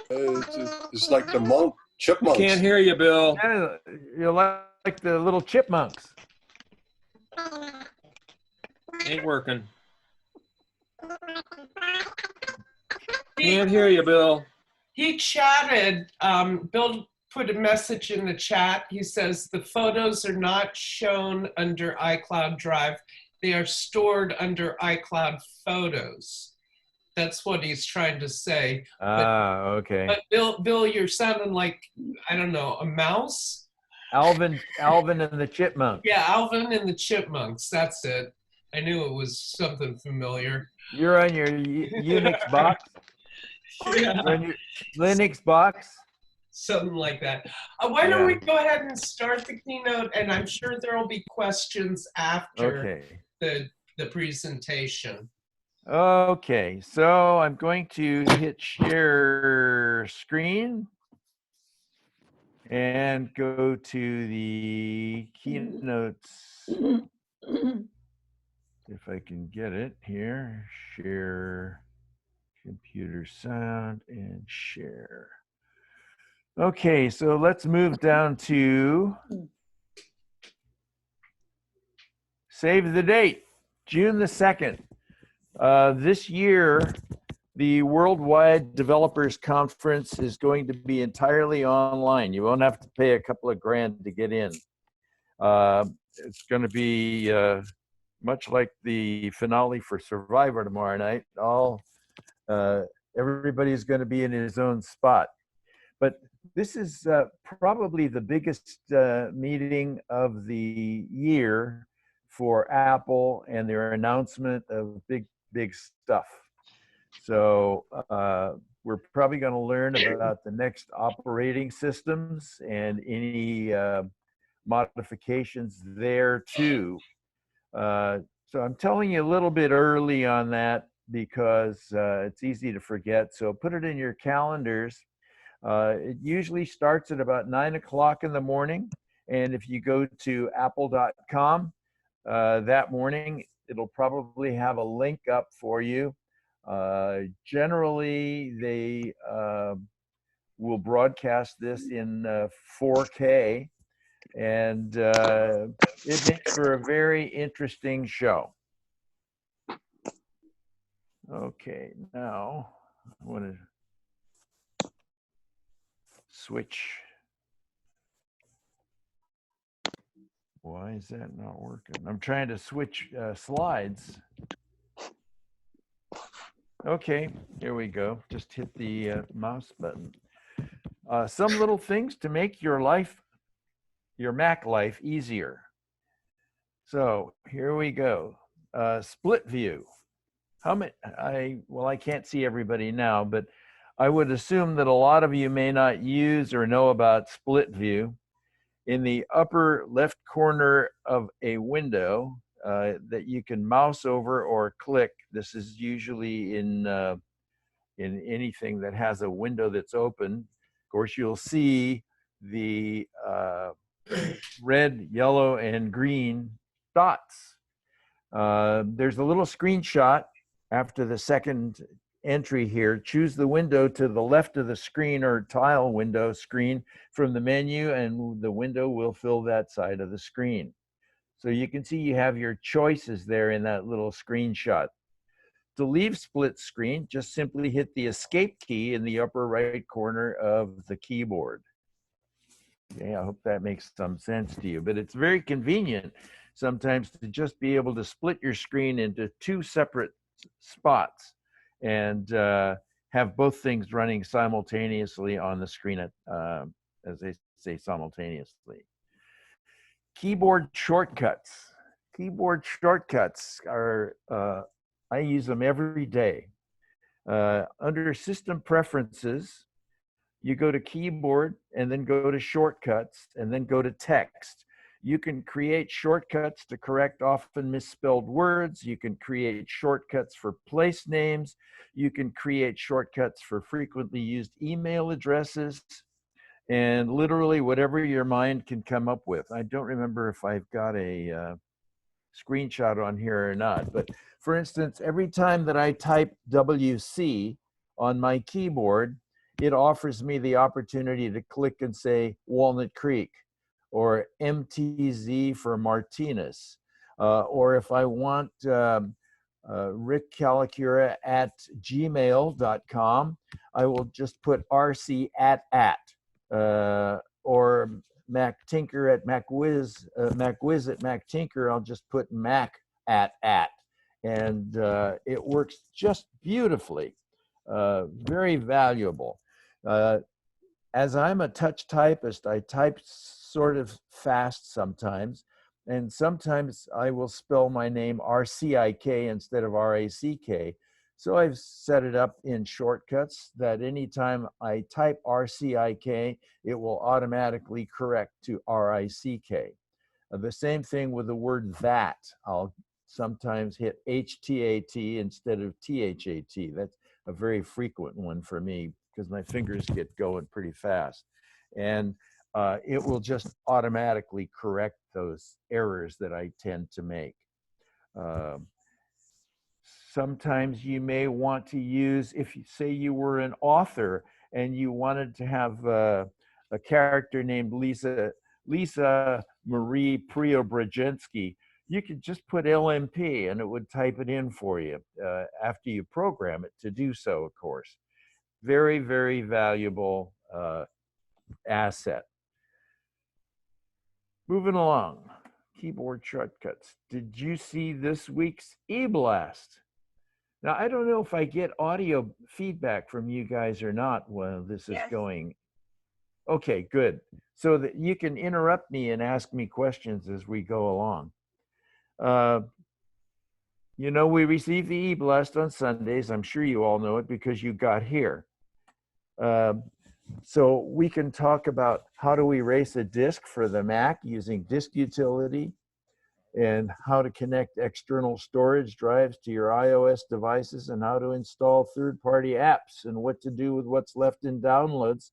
Speaker 11: It's like the chipmunks.
Speaker 1: Can't hear you, Bill.
Speaker 3: Yeah, you're like the little chipmunks.
Speaker 1: Ain't working. Can't hear you, Bill.
Speaker 5: He chatted, Bill put a message in the chat. He says the photos are not shown under iCloud Drive. They are stored under iCloud Photos. That's what he's trying to say.
Speaker 3: Okay.
Speaker 5: But Bill, you're sounding like, I don't know, a mouse?
Speaker 3: Alvin and the Chipmunks.
Speaker 5: Yeah, Alvin and the Chipmunks. That's it. I knew it was something familiar.
Speaker 3: You're on your Unix box?
Speaker 5: Yeah.
Speaker 3: You're on your Linux box?
Speaker 5: Something like that. Why don't we go ahead and start the keynote, and I'm sure there will be questions after the presentation.
Speaker 3: Okay, so I'm going to hit share screen and go to the keynotes. If I can get it here, share computer sound and share. Okay, so let's move down to save the date, June the 2nd. This year, the Worldwide Developers Conference is going to be entirely online. You won't have to pay a couple of grand to get in. It's going to be much like the finale for Survivor tomorrow night. Everybody's going to be in his own spot. But this is probably the biggest meeting of the year for Apple and their announcement of big stuff. So we're probably going to learn about the next operating systems and any modifications there too. So I'm telling you a little bit early on that because it's easy to forget. So put it in your calendars. It usually starts at about 9 o'clock in the morning. And if you go to apple.com that morning, it'll probably have a link up for you. Generally, they will broadcast this in 4K, and it makes for a very interesting show. Okay, now I want to switch. Why is that not working? I'm trying to switch slides. Okay, here we go. Just hit the mouse button. Some little things to make your Mac life easier. So here we go. Split view. I can't see everybody now, but I would assume that a lot of you may not use or know about split view. In the upper left corner of a window that you can mouse over or click, this is usually in anything that has a window that's open. Of course, you'll see the red, yellow, and green dots. There's a little screenshot after the second entry here. Choose the window to the left of the screen or tile window screen from the menu, and the window will fill that side of the screen. So you can see you have your choices there in that little screenshot. To leave split screen, just simply hit the escape key in the upper right corner of the keyboard. Okay, I hope that makes some sense to you, but it's very convenient sometimes to just be able to split your screen into two separate spots and have both things running simultaneously on the screen, as they say, simultaneously. Keyboard shortcuts. Keyboard shortcuts are, I use them every day. Under System Preferences, you go to Keyboard and then go to Shortcuts and then go to Text. You can create shortcuts to correct often misspelled words. You can create shortcuts for place names. You can create shortcuts for frequently used email addresses, and literally whatever your mind can come up with. I don't remember if I've got a screenshot on here or not, but for instance, every time that I type WC on my keyboard, it offers me the opportunity to click and say Walnut Creek, or MTZ for Martinez, or if I want Rick Calicura at gmail.com, I will just put RC at, or Mac Tinker at MacWiz, MacWiz at Mac Tinker, I'll just put Mac at, and it works just beautifully. Very valuable. As I'm a touch typist, I type sort of fast sometimes, and sometimes I will spell my name R-C-I-K instead of R-A-C-K. So I've set it up in shortcuts that anytime I type R-C-I-K, it will automatically correct to R-I-C-K. The same thing with the word that. I'll sometimes hit H-T-A-T instead of T-H-A-T. That's a very frequent one for me because my fingers get going pretty fast. And it will just automatically correct those errors that I tend to make. Sometimes you may want to use, if you say you were an author and you wanted to have a character named Lisa Marie Preobrazhensky, you could just put LMP and it would type it in for you after you program it to do so, of course. Very, very valuable asset. Moving along, keyboard shortcuts. Did you see this week's eBlast? Now, I don't know if I get audio feedback from you guys or not while this is going. Okay, good. So that you can interrupt me and ask me questions as we go along. You know, we receive the e-blast on Sundays. I'm sure you all know it because you got here. So we can talk about how to erase a disk for the Mac using disk utility, and how to connect external storage drives to your iOS devices, and how to install third-party apps, and what to do with what's left in downloads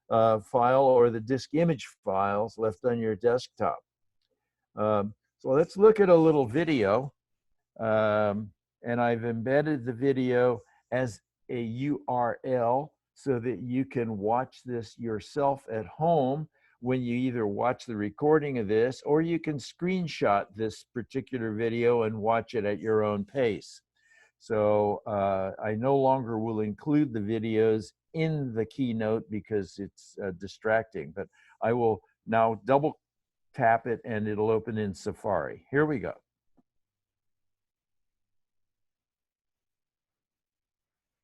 Speaker 3: file or the disk image files left on your desktop. So let's look at a little video, and I've embedded the video as a URL so that you can watch this yourself at home when you either watch the recording of this, or you can screenshot this particular video and watch it at your own pace. So I no longer will include the videos in the keynote because it's distracting, but I will now double tap it and it'll open in Safari. Here we go.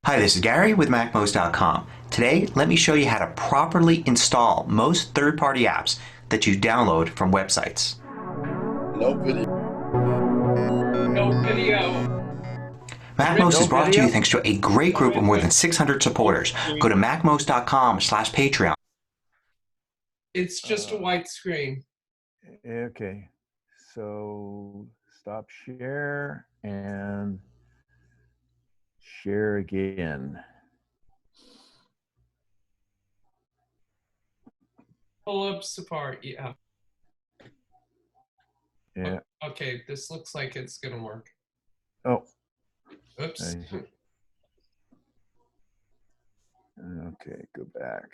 Speaker 21: Hi, this is Gary with MacMost.com. Today, let me show you how to properly install most third-party apps that you download from websites.
Speaker 11: No video.
Speaker 5: No video.
Speaker 21: MacMost is brought to you thanks to a great group of more than 600 supporters. Go to MacMost.com/Patreon.
Speaker 5: It's just a white screen.
Speaker 3: Okay, so stop share and share again.
Speaker 5: Pull up Safari. Yeah.
Speaker 3: Yeah.
Speaker 5: Okay, this looks like it's gonna work.
Speaker 3: Oh.
Speaker 5: Oops.
Speaker 3: Okay, go back.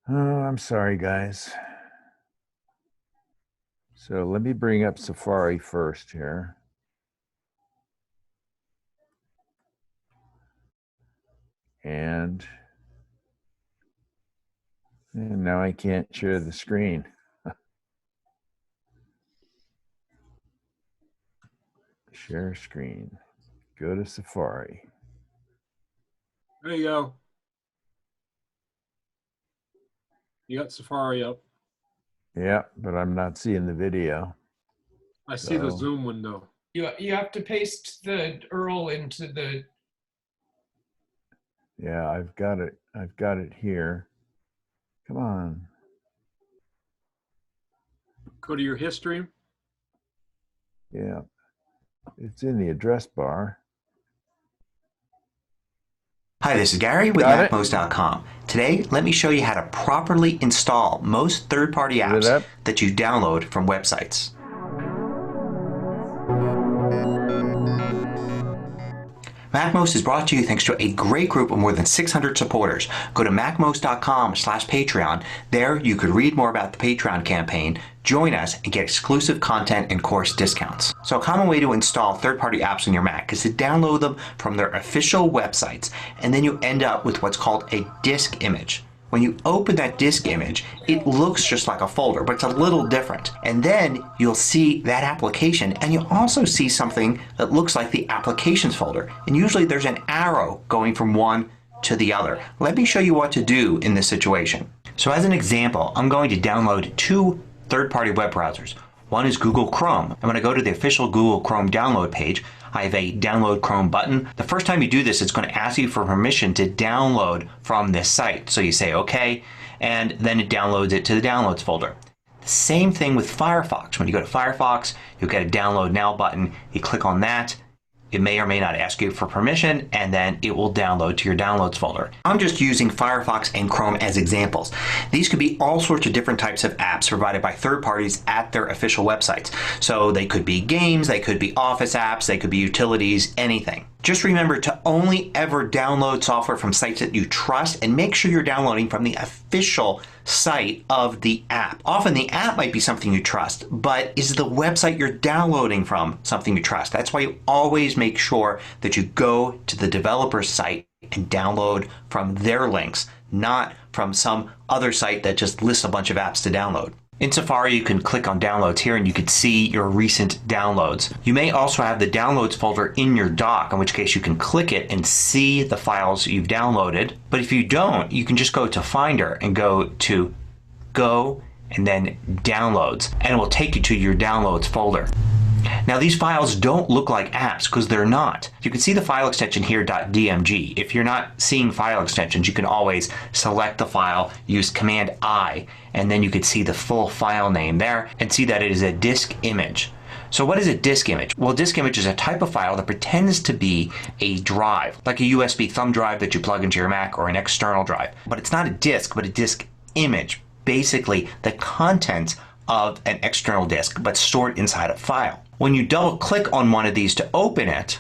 Speaker 3: Oh, I'm sorry, guys. So let me bring up Safari first here. And now I can't share the screen. Share screen. Go to Safari.
Speaker 1: There you go. You got Safari up.
Speaker 3: Yeah, but I'm not seeing the video.
Speaker 1: I see the Zoom window.
Speaker 5: You have to paste the URL into the.
Speaker 3: Yeah, I've got it. I've got it here. Come on.
Speaker 1: Go to your history.
Speaker 3: Yeah, it's in the address bar.
Speaker 21: Hi, this is Gary with
Speaker 3: Got it.
Speaker 21: MacMost.com. Today, let me show you how to properly install most third-party apps that you download from websites. MacMost is brought to you thanks to a great group of more than 600 supporters. Go to MacMost.com/Patreon. There, you could read more about the Patreon campaign, join us, and get exclusive content and course discounts. So a common way to install third-party apps on your Mac is to download them from their official websites, and then you end up with what's called a disk image. When you open that disk image, it looks just like a folder, but it's a little different. And then you'll see that application, and you'll also see something that looks like the applications folder. And usually there's an arrow going from one to the other. Let me show you what to do in this situation. So as an example, I'm going to download two third-party web browsers. One is Google Chrome. I'm going to go to the official Google Chrome download page. I have a download Chrome button. The first time you do this, it's going to ask you for permission to download from this site. So you say OK, and then it downloads it to the downloads folder. Same thing with Firefox. When you go to Firefox, you'll get a download now button. You click on that. It may or may not ask you for permission, and then it will download to your downloads folder. I'm just using Firefox and Chrome as examples. These could be all sorts of different types of apps provided by third parties at their official websites. So they could be games, they could be Office apps, they could be utilities, anything. Just remember to only ever download software from sites that you trust, and make sure you're downloading from the official site of the app. Often the app might be something you trust, but is the website you're downloading from something you trust? That's why you always make sure that you go to the developer's site and download from their links, not from some other site that just lists a bunch of apps to download. In Safari, you can click on downloads here and you can see your recent downloads. You may also have the downloads folder in your dock, in which case you can click it and see the files you've downloaded. But if you don't, you can just go to Finder and go to Go and then Downloads, and it will take you to your downloads folder. Now these files don't look like apps because they're not. You can see the file extension here .dmg. If you're not seeing file extensions, you can always select the file, use Command I, and then you can see the full file name there and see that it is a disk image. So what is a disk image? Well, a disk image is a type of file that pretends to be a drive, like a USB thumb drive that you plug into your Mac or an external drive. But it's not a disk, but a disk image. Basically, the contents of an external disk, but stored inside a file. When you double click on one of these to open it,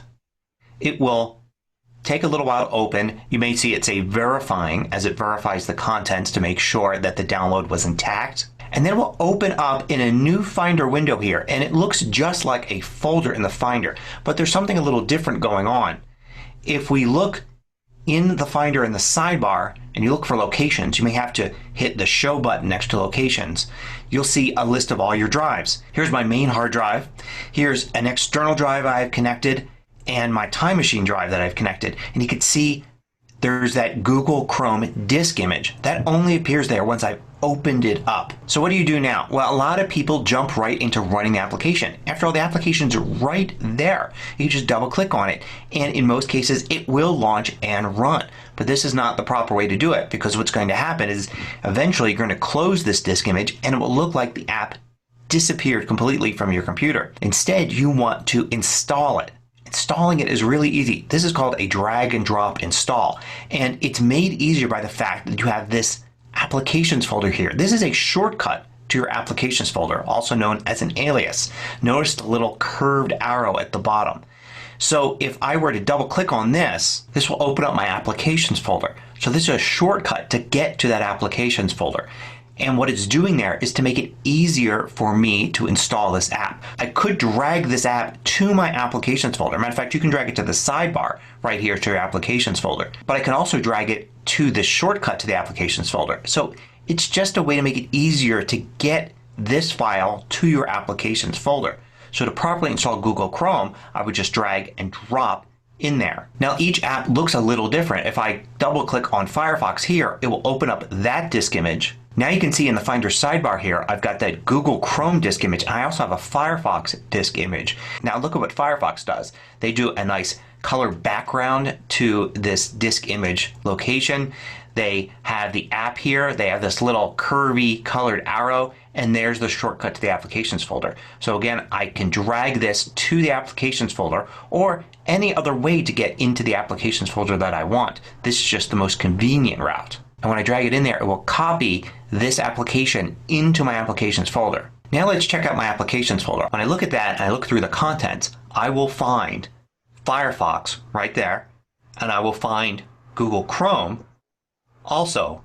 Speaker 21: it will take a little while to open. You may see it say verifying as it verifies the contents to make sure that the download was intact. And then it will open up in a new Finder window here, and it looks just like a folder in the Finder, but there's something a little different going on. If we look in the Finder in the sidebar and you look for locations, you may have to hit the show button next to locations. You'll see a list of all your drives. Here's my main hard drive. Here's an external drive I've connected and my Time Machine drive that I've connected. And you can see there's that Google Chrome disk image. That only appears there once I've opened it up. So what do you do now? Well, a lot of people jump right into running the application. After all, the application's right there. You just double click on it, and in most cases it will launch and run. But this is not the proper way to do it, because what's going to happen is eventually you're going to close this disk image and it will look like the app disappeared completely from your computer. Instead, you want to install it. Installing it is really easy. This is called a drag and drop install, and it's made easier by the fact that you have this applications folder here. This is a shortcut to your applications folder, also known as an alias. Notice the little curved arrow at the bottom. So if I were to double click on this, this will open up my applications folder. So this is a shortcut to get to that applications folder. And what it's doing there is to make it easier for me to install this app. I could drag this app to my applications folder. Matter of fact, you can drag it to the sidebar right here to your applications folder. But I can also drag it to the shortcut to the applications folder. So it's just a way to make it easier to get this file to your applications folder. So to properly install Google Chrome, I would just drag and drop in there. Now each app looks a little different. If I double click on Firefox here, it will open up that disk image. Now you can see in the Finder sidebar here, I've got that Google Chrome disk image, and I also have a Firefox disk image. Now look at what Firefox does. They do a nice color background to this disk image location. They have the app here. They have this little curvy colored arrow, and there's the shortcut to the applications folder. So again, I can drag this to the applications folder or any other way to get into the applications folder that I want. This is just the most convenient route. And when I drag it in there, it will copy this application into my applications folder. Now let's check out my applications folder. When I look at that and I look through the contents, I will find Firefox right there, and I will find Google Chrome also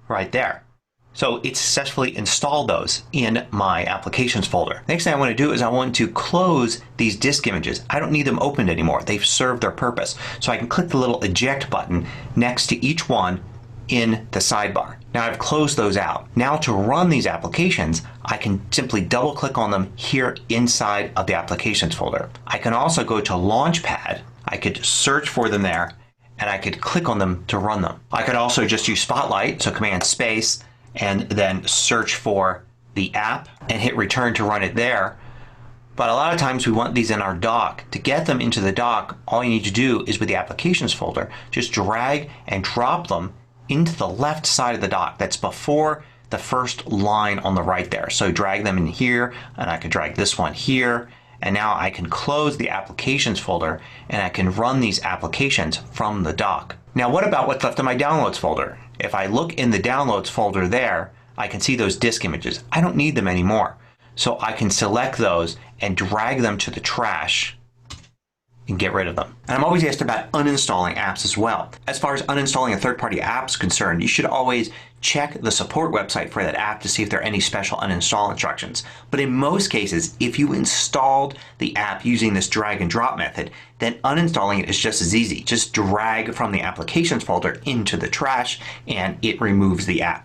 Speaker 21: right there. So it successfully installed those in my applications folder. Next thing I want to do is I want to close these disk images. I don't need them opened anymore. They've served their purpose. So I can click the little eject button next to each one in the sidebar. Now I've closed those out. Now to run these applications, I can simply double click on them here inside of the applications folder. I can also go to Launchpad. I could search for them there, and I could click on them to run them. I could also just use Spotlight, so Command Space, and then search for the app and hit return to run it there. But a lot of times we want these in our dock. To get them into the dock, all you need to do is with the applications folder, just drag and drop them into the left side of the dock. That's before the first line on the right there. So drag them in here, and I could drag this one here. And now I can close the applications folder and I can run these applications from the dock. Now what about what's left in my downloads folder? If I look in the downloads folder there, I can see those disk images. I don't need them anymore. So I can select those and drag them to the trash and get rid of them. And I'm always asked about uninstalling apps as well. As far as uninstalling a third-party app is concerned, you should always check the support website for that app to see if there are any special uninstall instructions. But in most cases, if you installed the app using this drag and drop method, then uninstalling it is just as easy. Just drag from the applications folder into the trash and it removes the app.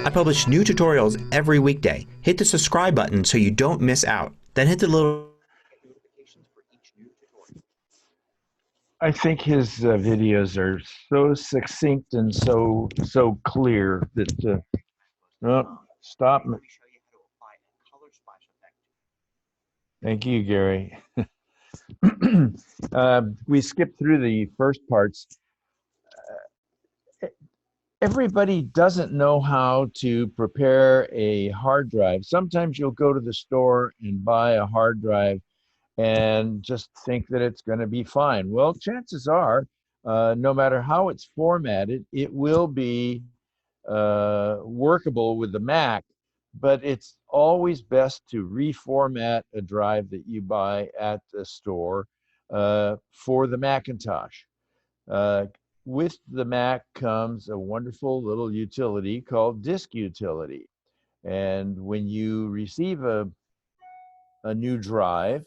Speaker 21: I publish new tutorials every weekday. Hit the subscribe button so you don't miss out. Then hit the little notifications for each new tutorial.
Speaker 3: I think his videos are so succinct and so clear that oh, stop. Thank you, Gary. We skipped through the first parts. Everybody doesn't know how to prepare a hard drive. Sometimes you'll go to the store and buy a hard drive and just think that it's going to be fine. Well, chances are, no matter how it's formatted, it will be workable with the Mac, but it's always best to reformat a drive that you buy at the store for the Macintosh. With the Mac comes a wonderful little utility called Disk Utility. And when you receive a new drive,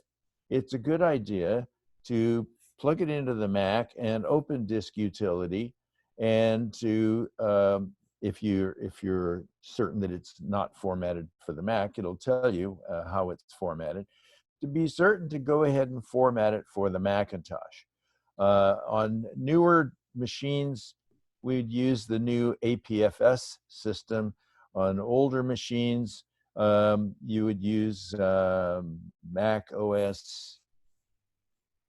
Speaker 3: it's a good idea to plug it into the Mac and open Disk Utility, and to if you're certain that it's not formatted for the Mac, it'll tell you how it's formatted. To be certain to go ahead and format it for the Macintosh. On newer machines, we'd use the new APFS system. On older machines, you would use Mac OS,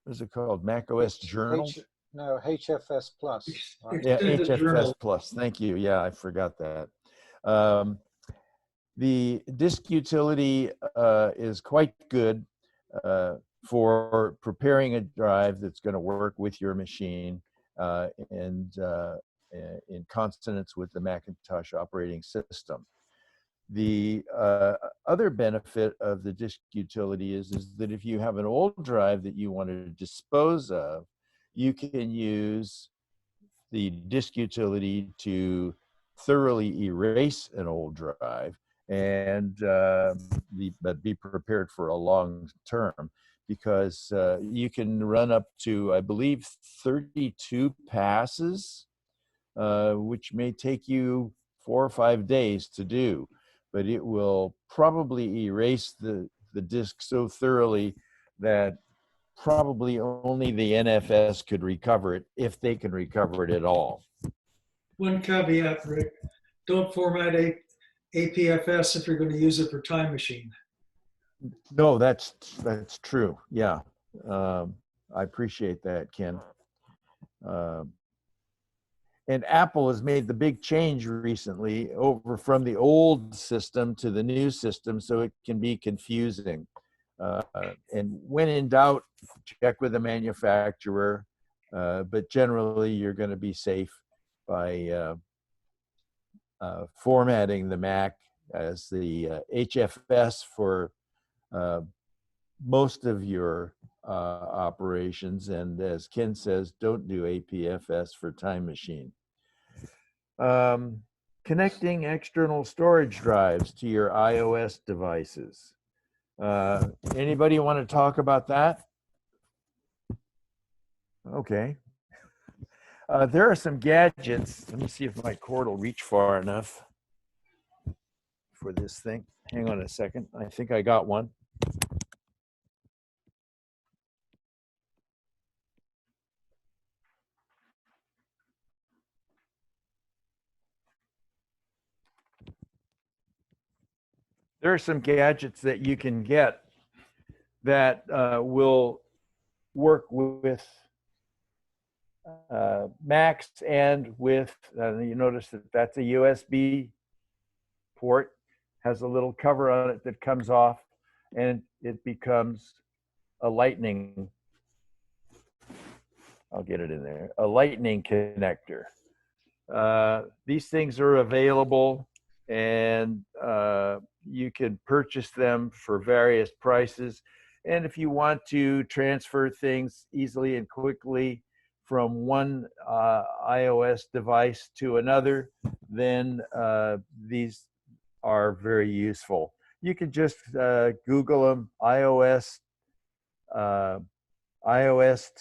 Speaker 3: what is it called? Mac OS Journal?
Speaker 4: No, HFS Plus. Right?
Speaker 3: Yeah, HFS Plus. Thank you. Yeah, I forgot that. The disk utility is quite good for preparing a drive that's going to work with your machine and in consonance with the Macintosh operating system. The other benefit of the disk utility is that if you have an old drive that you want to dispose of, you can use the disk utility to thoroughly erase an old drive and but be prepared for a long term, because you can run up to, I believe, 32 passes, which may take you 4 or 5 days to do, but it will probably erase the disk so thoroughly that probably only the NFS could recover it, if they can recover it at all.
Speaker 13: One caveat, Rick, don't format APFS if you're going to use it for Time Machine.
Speaker 3: No, that's true. Yeah. I appreciate that, Ken. And Apple has made the big change recently over from the old system to the new system, so it can be confusing. And when in doubt, check with the manufacturer, but generally you're going to be safe by formatting the Mac as the HFS for most of your operations, and as Ken says, don't do APFS for Time Machine. Connecting external storage drives to your iOS devices. Anybody want to talk about that? Okay. There are some gadgets. Let me see if my cord will reach far enough for this thing. Hang on a second. I think I got one. There are some gadgets that you can get that will work with Macs and with, you notice that that's a USB port, has a little cover on it that comes off, and it becomes a lightning, I'll get it in there, a lightning connector. These things are available, and you can purchase them for various prices. And if you want to transfer things easily and quickly from one iOS device to another, then these are very useful. You can just Google them, iOS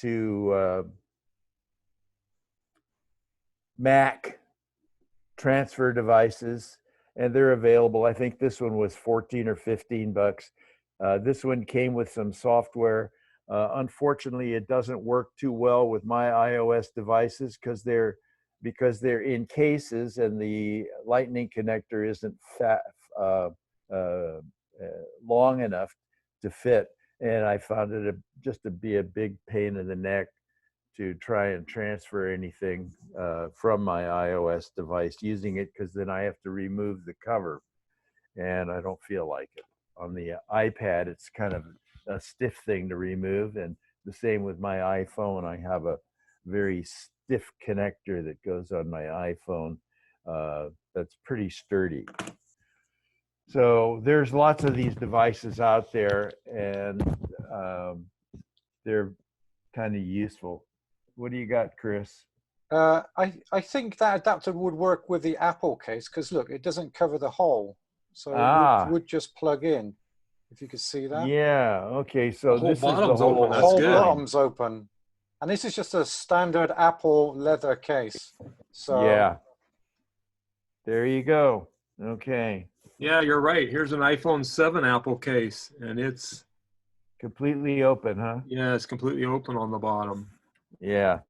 Speaker 3: to Mac transfer devices, and they're available. I think this one was 14 or 15 bucks. This one came with some software. Unfortunately, it doesn't work too well with my iOS devices because they're in cases and the lightning connector isn't long enough to fit. And I found it just to be a big pain in the neck to try and transfer anything from my iOS device using it, because then I have to remove the cover, and I don't feel like it. On the iPad, it's kind of a stiff thing to remove, and the same with my iPhone. I have a very stiff connector that goes on my iPhone that's pretty sturdy. So there's lots of these devices out there, and they're kind of useful. What do you got, Chris?
Speaker 4: I think that adapter would work with the Apple case, because look, it doesn't cover the hole. So it would just plug in, if you could see that.
Speaker 3: Yeah, okay, so this is the
Speaker 4: whole bottom's open. And this is just a standard Apple leather case. So
Speaker 3: yeah, there you go. Okay.
Speaker 1: Yeah, you're right. Here's an iPhone 7 Apple case, and it's
Speaker 3: completely open, huh?
Speaker 1: Yeah, it's completely open on the bottom.
Speaker 3: Yeah.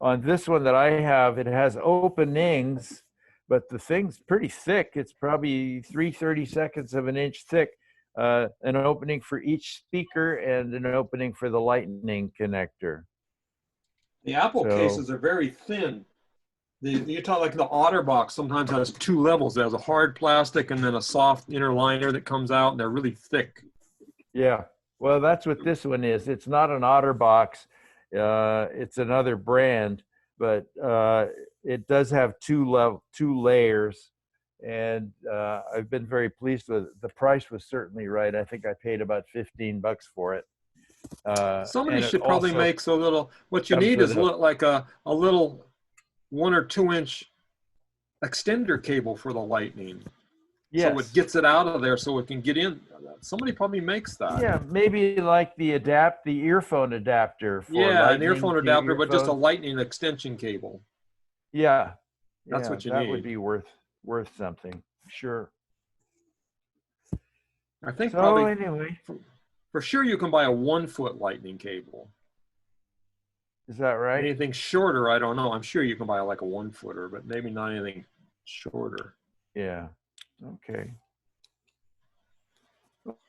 Speaker 3: On this one that I have, it has openings, but the thing's pretty thick. It's probably 3/32 of an inch thick. An opening for each speaker and an opening for the lightning connector.
Speaker 1: The Apple cases are very thin. You talk like the OtterBox sometimes has two levels. It has a hard plastic and then a soft inner liner that comes out, and they're really thick.
Speaker 3: Yeah, well, that's what this one is. It's not an OtterBox. It's another brand, but it does have two layers, and I've been very pleased with it. The price was certainly right. I think I paid about 15 bucks for it.
Speaker 1: Somebody should probably make so little. What you need is like a little 1 or 2 inch extender cable for the lightning.
Speaker 3: Yes.
Speaker 1: So it gets it out of there so it can get in. Somebody probably makes that.
Speaker 3: Yeah, maybe like the earphone adapter for
Speaker 1: an earphone adapter, but just a lightning extension cable.
Speaker 3: Yeah.
Speaker 1: That's what you
Speaker 3: need. That
Speaker 1: need.
Speaker 3: would be worth something. Sure.
Speaker 1: I think
Speaker 3: so
Speaker 1: probably
Speaker 3: anyway.
Speaker 1: For sure you can buy a 1-foot lightning cable.
Speaker 3: Is that right?
Speaker 1: Anything shorter, I don't know. I'm sure you can buy like a 1-footer, but maybe not anything shorter.
Speaker 3: Yeah. Okay.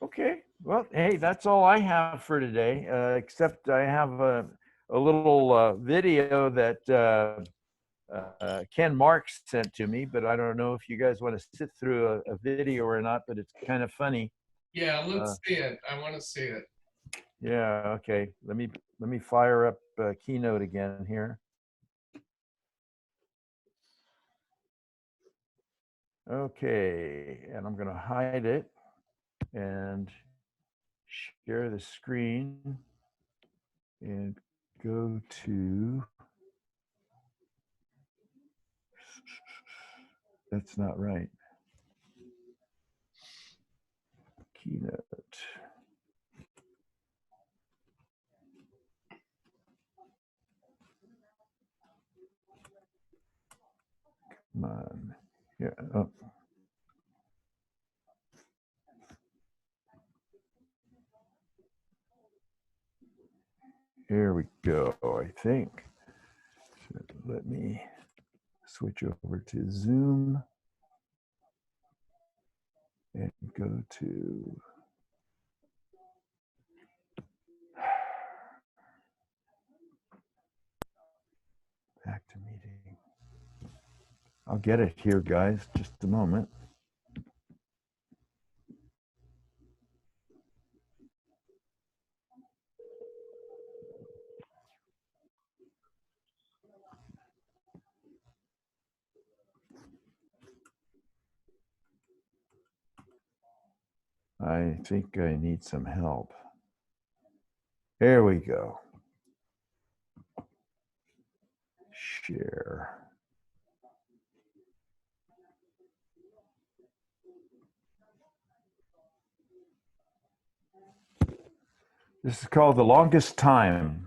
Speaker 3: Okay. Well, hey, that's all I have for today, except I have a little video that Ken Marks sent to me, but I don't know if you guys want to sit through a video or not, but it's kind of funny.
Speaker 5: Yeah, let's see it. I want to see it.
Speaker 3: Yeah, okay. Let me fire up Keynote again here. Okay, and I'm going to hide it and share the screen and go to, that's not right. Keynote. Come on. Yeah. Oh. Here we go, I think. So let me switch over to Zoom and go to back to meeting. I'll get it here, guys. Just a moment. I think I need some help. There we go. Share. This is called The Longest Time.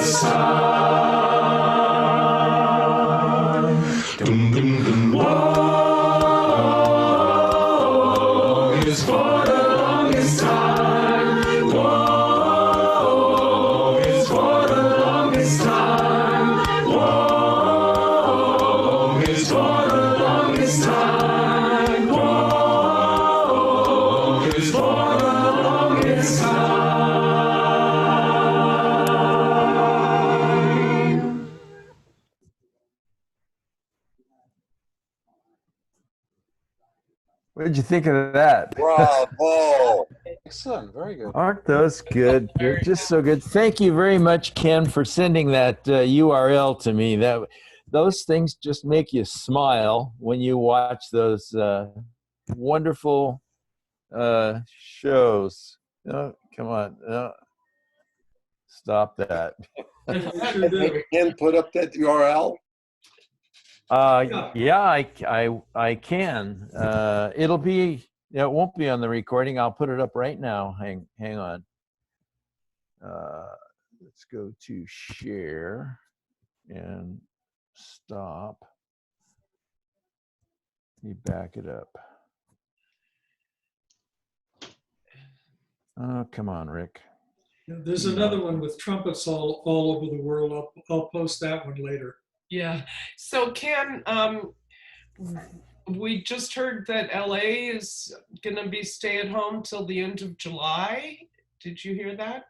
Speaker 2: longest time. Dum, dum, dum. Whoa is for the longest time. Whoa is for the longest time. Whoa is for the longest time. Whoa is for the longest time.
Speaker 3: What did you think of that?
Speaker 11: Bravo.
Speaker 4: Excellent. Very good.
Speaker 3: Aren't those good? They're just so good. Thank you very much, Ken, for sending that URL to me. Those things just make you smile when you watch those wonderful shows. Oh, come on. No. Stop that.
Speaker 11: Ken put up that URL.
Speaker 3: Yeah, I can. It'll be. It won't be on the recording. I'll put it up right now. Hang on. Let's go to share and stop. You back it up. Oh, come on, Rick.
Speaker 13: There's another one with trumpets all over the world. I'll post that one later.
Speaker 5: Yeah. So Ken, we just heard that LA is going to be stay at home till the end of July. Did you hear that?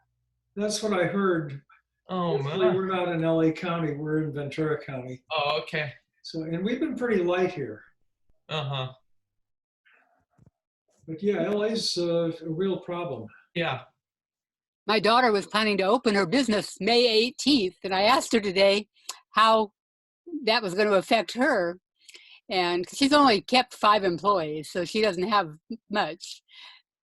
Speaker 13: That's what I heard.
Speaker 5: Oh,
Speaker 13: Hopefully
Speaker 5: my.
Speaker 13: we're not in LA County. We're in Ventura County.
Speaker 5: Oh, okay.
Speaker 13: So, and we've been pretty light here.
Speaker 5: Uh-huh.
Speaker 13: But yeah, LA's a real problem.
Speaker 5: Yeah.
Speaker 20: My daughter was planning to open her business May 18th, and I asked her today how that was going to affect her. And she's only kept 5 employees, so she doesn't have much.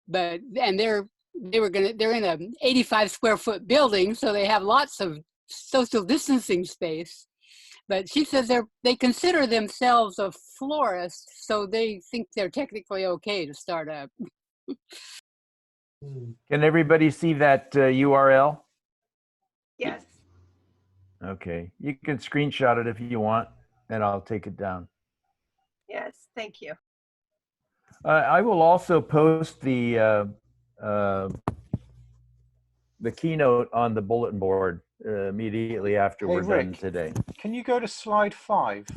Speaker 20: But they're in a 85 square foot building, so they have lots of social distancing space. But she says they consider themselves a florist, so they think they're technically okay to start up.
Speaker 3: Can everybody see that URL?
Speaker 9: Yes.
Speaker 3: Okay. You can screenshot it if you want, and I'll take it down.
Speaker 9: Yes, thank you.
Speaker 3: I will also post the keynote on the bulletin board immediately after we're done today.
Speaker 4: Can you go to slide 5?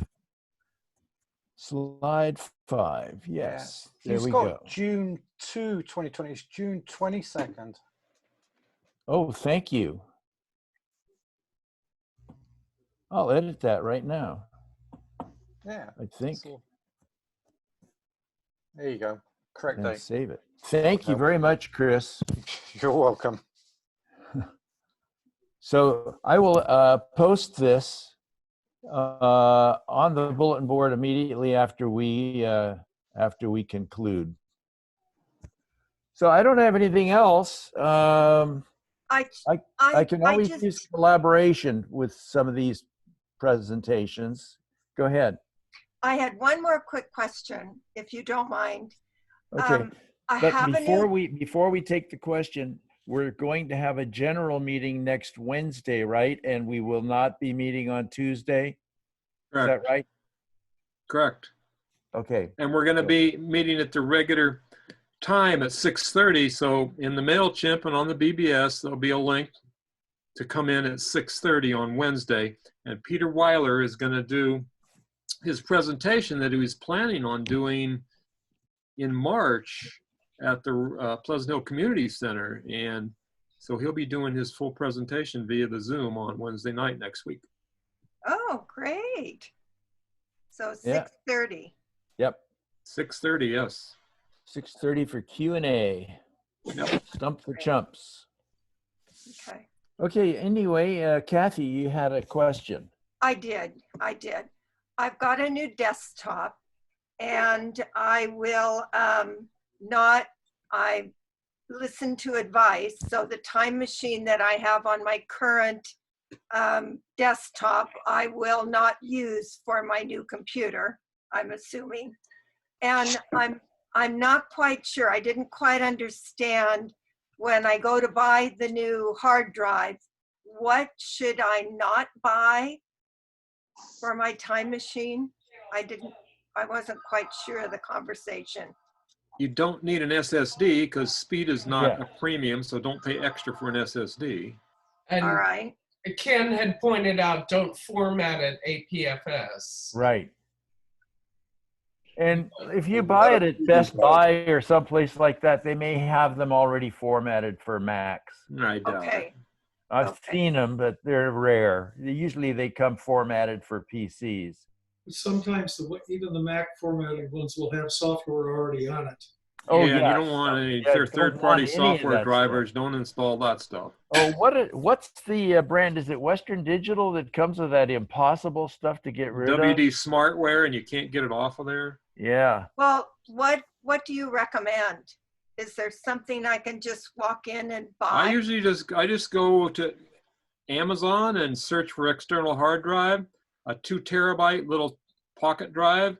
Speaker 3: Slide 5, yes.
Speaker 4: Yeah.
Speaker 3: There we
Speaker 4: got
Speaker 3: go.
Speaker 4: June 2, 2020. It's June 22nd.
Speaker 3: Oh, thank you. I'll edit that right now.
Speaker 4: Yeah.
Speaker 3: I think.
Speaker 4: There you go. Correct
Speaker 3: And
Speaker 4: date.
Speaker 3: save it. Thank you very much, Chris.
Speaker 4: You're welcome.
Speaker 3: So I will post this on the bulletin board immediately after we conclude. So I don't have anything else. I can always use collaboration with some of these presentations. Go ahead.
Speaker 22: I had one more quick question, if you don't mind.
Speaker 3: Okay,
Speaker 22: I
Speaker 3: but
Speaker 22: have
Speaker 3: before we take the question, we're going to have a general meeting next Wednesday, right? And we will not be meeting on Tuesday. Is that right?
Speaker 1: Correct.
Speaker 3: Okay.
Speaker 1: And we're going to be meeting at the regular time at 6:30. So in the MailChimp and on the BBS, there'll be a link to come in at 6:30 on Wednesday. And Peter Weiler is going to do his presentation that he was planning on doing in March at the Pleasant Hill Community Center. And so he'll be doing his full presentation via the Zoom on Wednesday night next week.
Speaker 22: Oh, great. So
Speaker 3: Yeah.
Speaker 22: 6:30.
Speaker 3: Yep.
Speaker 1: 6:30, yes.
Speaker 3: 6:30 for Q&A.
Speaker 1: Yep.
Speaker 3: Stump for chumps.
Speaker 22: Okay.
Speaker 3: Okay, anyway, Kathy, you had a question.
Speaker 22: I did. I've got a new desktop, and I will I listen to advice. So the time machine that I have on my current desktop, I will not use for my new computer, I'm assuming. And I'm not quite sure. I didn't quite understand when I go to buy the new hard drive, what should I not buy for my time machine? I wasn't quite sure of the conversation.
Speaker 1: You don't need an SSD because speed is not
Speaker 3: Yeah.
Speaker 1: a premium, so don't pay extra for an SSD.
Speaker 5: And
Speaker 22: All right.
Speaker 5: Ken had pointed out, don't format it APFS.
Speaker 3: Right. And if you buy it at Best Buy or someplace like that, they may have them already formatted for Macs.
Speaker 1: I doubt
Speaker 22: Okay.
Speaker 1: it.
Speaker 3: I've
Speaker 22: Okay.
Speaker 3: seen them, but they're rare. Usually they come formatted for PCs.
Speaker 13: Sometimes even the Mac formatted ones will have software already on it.
Speaker 3: Oh,
Speaker 1: yeah,
Speaker 3: yeah.
Speaker 1: you don't want any, if
Speaker 3: Yeah,
Speaker 1: they're
Speaker 3: don't
Speaker 1: third-party
Speaker 3: want any of
Speaker 1: software
Speaker 3: that
Speaker 1: drivers, don't install that stuff.
Speaker 3: Oh, what's the brand? Is it Western Digital that comes with that impossible stuff to get rid of?
Speaker 1: WD Smartware, and you can't get it off of there.
Speaker 3: Yeah.
Speaker 22: Well, what do you recommend? Is there something I can just walk in and buy?
Speaker 1: I usually just go to Amazon and search for external hard drive. A 2 terabyte little pocket drive,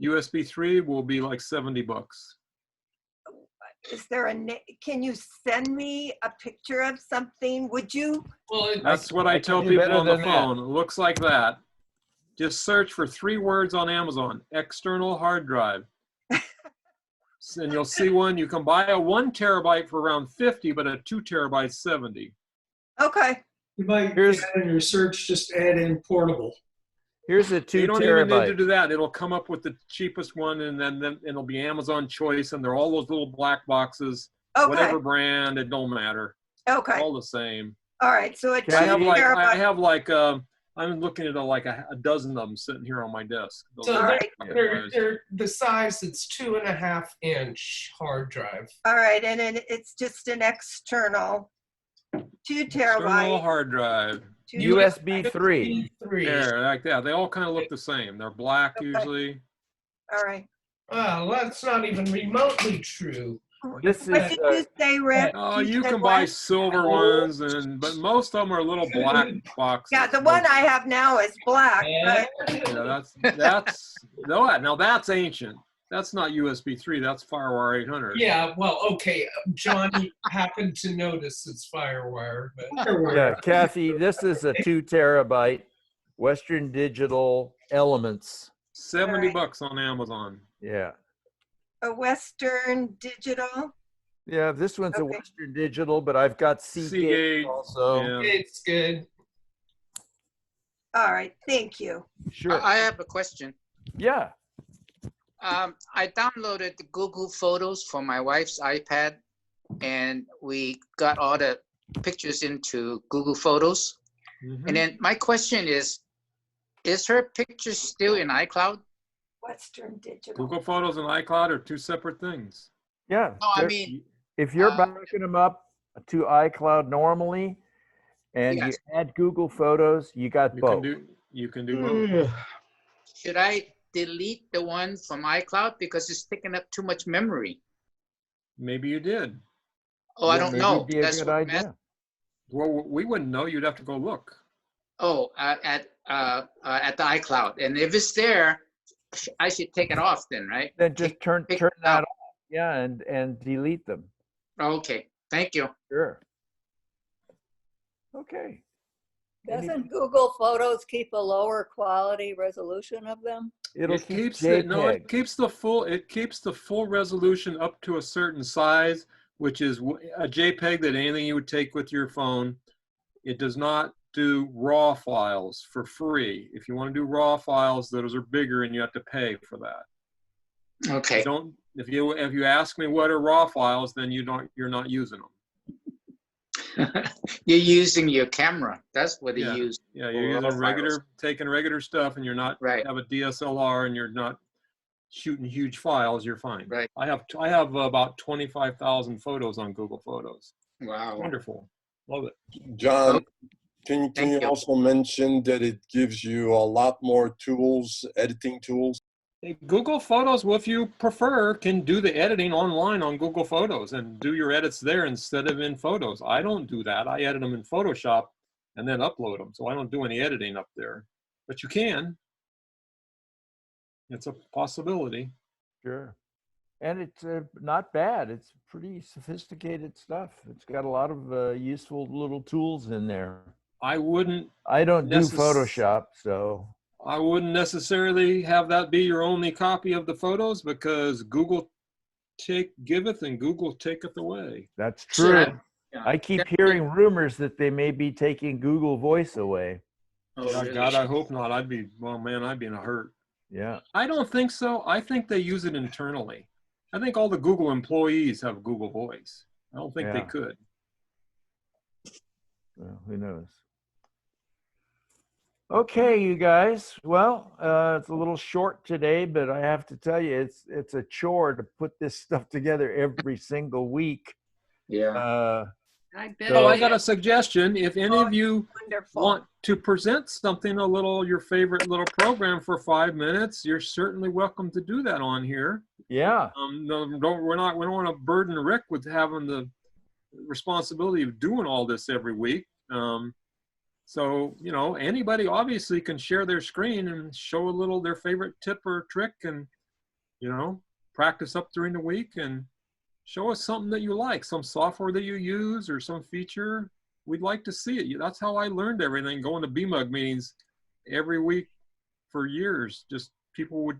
Speaker 1: USB 3 will be like $70.
Speaker 22: Is there can you send me a picture of something? Would you?
Speaker 5: Well,
Speaker 1: That's what I tell people on the phone. It looks like that. Just search for 3 words on Amazon, external hard drive. And you'll see one. You can buy a 1 terabyte for around 50, but a 2 terabyte 70.
Speaker 22: Okay.
Speaker 13: You might add in your search, just add in portable.
Speaker 3: Here's a 2
Speaker 1: You don't even need to
Speaker 3: terabyte.
Speaker 1: do that. It'll come up with the cheapest one, and then it'll be Amazon choice, and they're all those little black boxes.
Speaker 22: Okay.
Speaker 1: Whatever brand, it don't matter.
Speaker 22: Okay.
Speaker 1: All the same.
Speaker 22: All right. So a 2
Speaker 1: terabyte. I'm looking at like a dozen of them sitting here on my desk.
Speaker 5: So they're the size, it's 2.5-inch hard drive.
Speaker 22: All right, and then it's just an external 2
Speaker 1: External
Speaker 22: terabyte.
Speaker 1: hard drive.
Speaker 3: USB 3.
Speaker 1: There, like that. They all kind of look the same. They're black usually.
Speaker 22: All right.
Speaker 5: Well, that's not even remotely true.
Speaker 3: This
Speaker 22: What did you say, Rick?
Speaker 1: Oh, you can buy silver ones, but most of them are little black boxes.
Speaker 22: Yeah, the one I have now is black. But
Speaker 1: Yeah, that's now that's ancient. That's not USB 3. That's FireWire 800.
Speaker 5: Yeah, well, okay. Johnny happened to notice it's FireWire, but
Speaker 3: Yeah, Kathy, this is a 2 terabyte Western Digital Elements.
Speaker 1: $70 on Amazon.
Speaker 3: Yeah.
Speaker 22: a Western Digital.
Speaker 3: Yeah, this one's a Western Digital, but I've got Seagate also.
Speaker 5: It's good.
Speaker 22: All right, thank you.
Speaker 3: Sure.
Speaker 10: I have a question.
Speaker 3: Yeah.
Speaker 10: I downloaded the Google Photos for my wife's iPad, and we got all the pictures into Google Photos.
Speaker 1: Mm-hmm.
Speaker 10: And then my question is her picture still in iCloud?
Speaker 22: Western Digital.
Speaker 1: Google Photos and iCloud are two separate things.
Speaker 3: Yeah.
Speaker 10: No, I mean,
Speaker 3: if you're backing them up to iCloud normally, and you add Google Photos, you got both.
Speaker 1: You can do both.
Speaker 10: Should I delete the one from iCloud because it's taking up too much memory?
Speaker 1: Maybe you did.
Speaker 10: Oh, I don't know.
Speaker 3: Be a
Speaker 10: That's
Speaker 3: good
Speaker 10: what
Speaker 3: idea.
Speaker 1: Well, we wouldn't know. You'd have to go look.
Speaker 10: Oh, at the iCloud, and if it's there, I should take it off then, right?
Speaker 3: Then just turn that off. Yeah, and delete them.
Speaker 10: Okay, thank you.
Speaker 3: Sure. Okay.
Speaker 17: Doesn't Google Photos keep a lower quality resolution of them?
Speaker 1: It keeps the full resolution up to a certain size, which is a JPEG that anything you would take with your phone. It does not do RAW files for free. If you want to do RAW files, those are bigger and you have to pay for that.
Speaker 10: Okay.
Speaker 1: If you ask me what are RAW files, then you're not using them.
Speaker 10: You're using your camera. That's what you use.
Speaker 1: Yeah, you're using taking regular stuff, and you're not have a DSLR, and you're not shooting huge files. You're fine.
Speaker 10: Right.
Speaker 1: I have about 25,000 photos on Google Photos.
Speaker 10: Wow.
Speaker 1: Wonderful. Love it.
Speaker 11: John, can you also mention that it gives you a lot more tools, editing tools?
Speaker 1: Google Photos, well, if you prefer, can do the editing online on Google Photos and do your edits there instead of in Photos. I don't do that. I edit them in Photoshop and then upload them. So I don't do any editing up there. But you can. It's a possibility.
Speaker 3: Sure. And it's not bad. It's pretty sophisticated stuff. It's got a lot of useful little tools in there.
Speaker 1: I wouldn't.
Speaker 3: I don't do Photoshop, so.
Speaker 1: I wouldn't necessarily have that be your only copy of the photos, because Google giveth and Google taketh away.
Speaker 3: That's true.
Speaker 1: Yeah.
Speaker 3: I keep hearing rumors that they may be taking Google Voice away.
Speaker 1: Oh, God, I hope not. I'd be in a hurt.
Speaker 3: Yeah.
Speaker 1: I don't think so. I think they use it internally. I think all the Google employees have Google Voice. I don't think they could.
Speaker 3: Well, who knows? Okay, you guys. Well, it's a little short today, but I have to tell you, it's a chore to put this stuff together every single week.
Speaker 1: Yeah.
Speaker 12: I bet.
Speaker 1: So I got a suggestion. If any of you want to present something, your favorite little program for 5 minutes, you're certainly welcome to do that on here.
Speaker 3: Yeah.
Speaker 1: No, we don't want to burden Rick with having the responsibility of doing all this every week. So, anybody obviously can share their screen and show their favorite tip or trick, and, practice up during the week and show us something that you like, some software that you use or some feature. We'd like to see it. That's how I learned everything, going to BMUG meetings every week for years. Just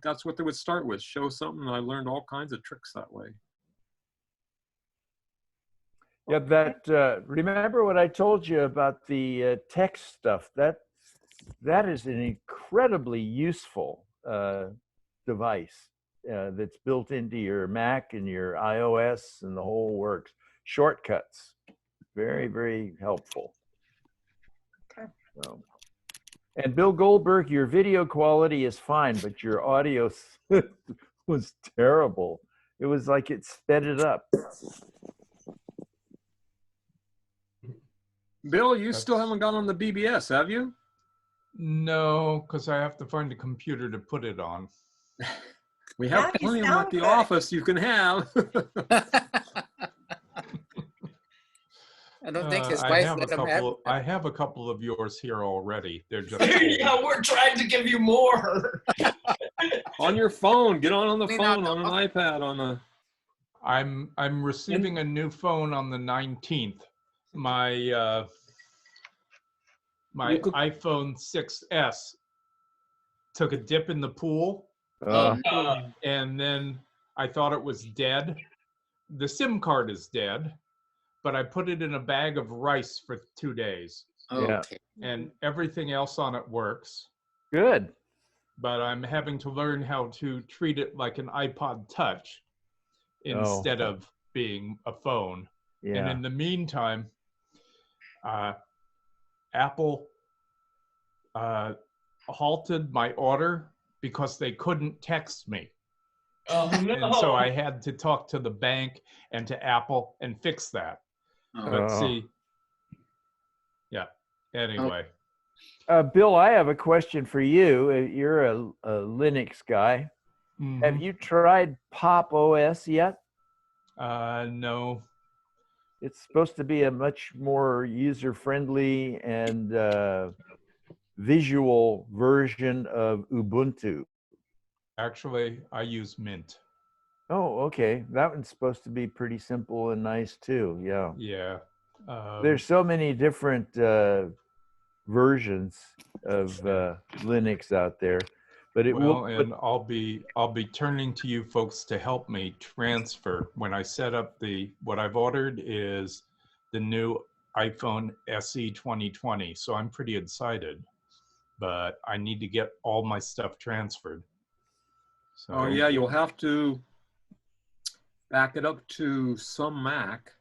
Speaker 1: that's what they would start with, show something, and I learned all kinds of tricks that way.
Speaker 3: Yeah, remember what I told you about the text stuff? That is an incredibly useful device that's built into your Mac and your iOS and the whole works. Shortcuts, very, very helpful.
Speaker 22: Okay.
Speaker 3: So, and Bill Goldberg, your video quality is fine, but your audio was terrible. It was like it sped it up.
Speaker 1: Bill, you still haven't gone on the BBS, have you?
Speaker 6: No, because I have to find a computer to put it on.
Speaker 1: We have plenty of them at the office you can have.
Speaker 10: I don't think his wife let him have.
Speaker 6: I have a couple of yours here already. They're just.
Speaker 5: Yeah, we're trying to give you more.
Speaker 1: On your phone, get on the phone, on an iPad, on a.
Speaker 6: I'm receiving a new phone on the 19th. My iPhone 6S took a dip in the pool, and then I thought it was dead. The SIM card is dead, but I put it in a bag of rice for 2 days.
Speaker 10: Okay.
Speaker 6: And everything else on it works.
Speaker 3: Good.
Speaker 6: But I'm having to learn how to treat it like an iPod Touch instead of being a phone.
Speaker 3: Yeah.
Speaker 6: And in the meantime, Apple halted my order because they couldn't text me.
Speaker 5: Oh, no.
Speaker 6: And so I had to talk to the bank and to Apple and fix that. But see, yeah, anyway.
Speaker 3: Bill, I have a question for you. You're a Linux guy.
Speaker 6: Mm-hmm.
Speaker 3: Have you tried Pop OS yet?
Speaker 6: No.
Speaker 3: It's supposed to be a much more user-friendly and visual version of Ubuntu.
Speaker 6: Actually, I use Mint.
Speaker 3: Oh, okay. That one's supposed to be pretty simple and nice too. Yeah.
Speaker 6: Yeah.
Speaker 3: There's so many different versions of Linux out there, but
Speaker 6: I'll be turning to you folks to help me transfer. When I set up what I've ordered is the new iPhone SE 2020, so I'm pretty excited, but I need to get all my stuff transferred. So,
Speaker 1: oh yeah, you'll have to back it up to some Mac.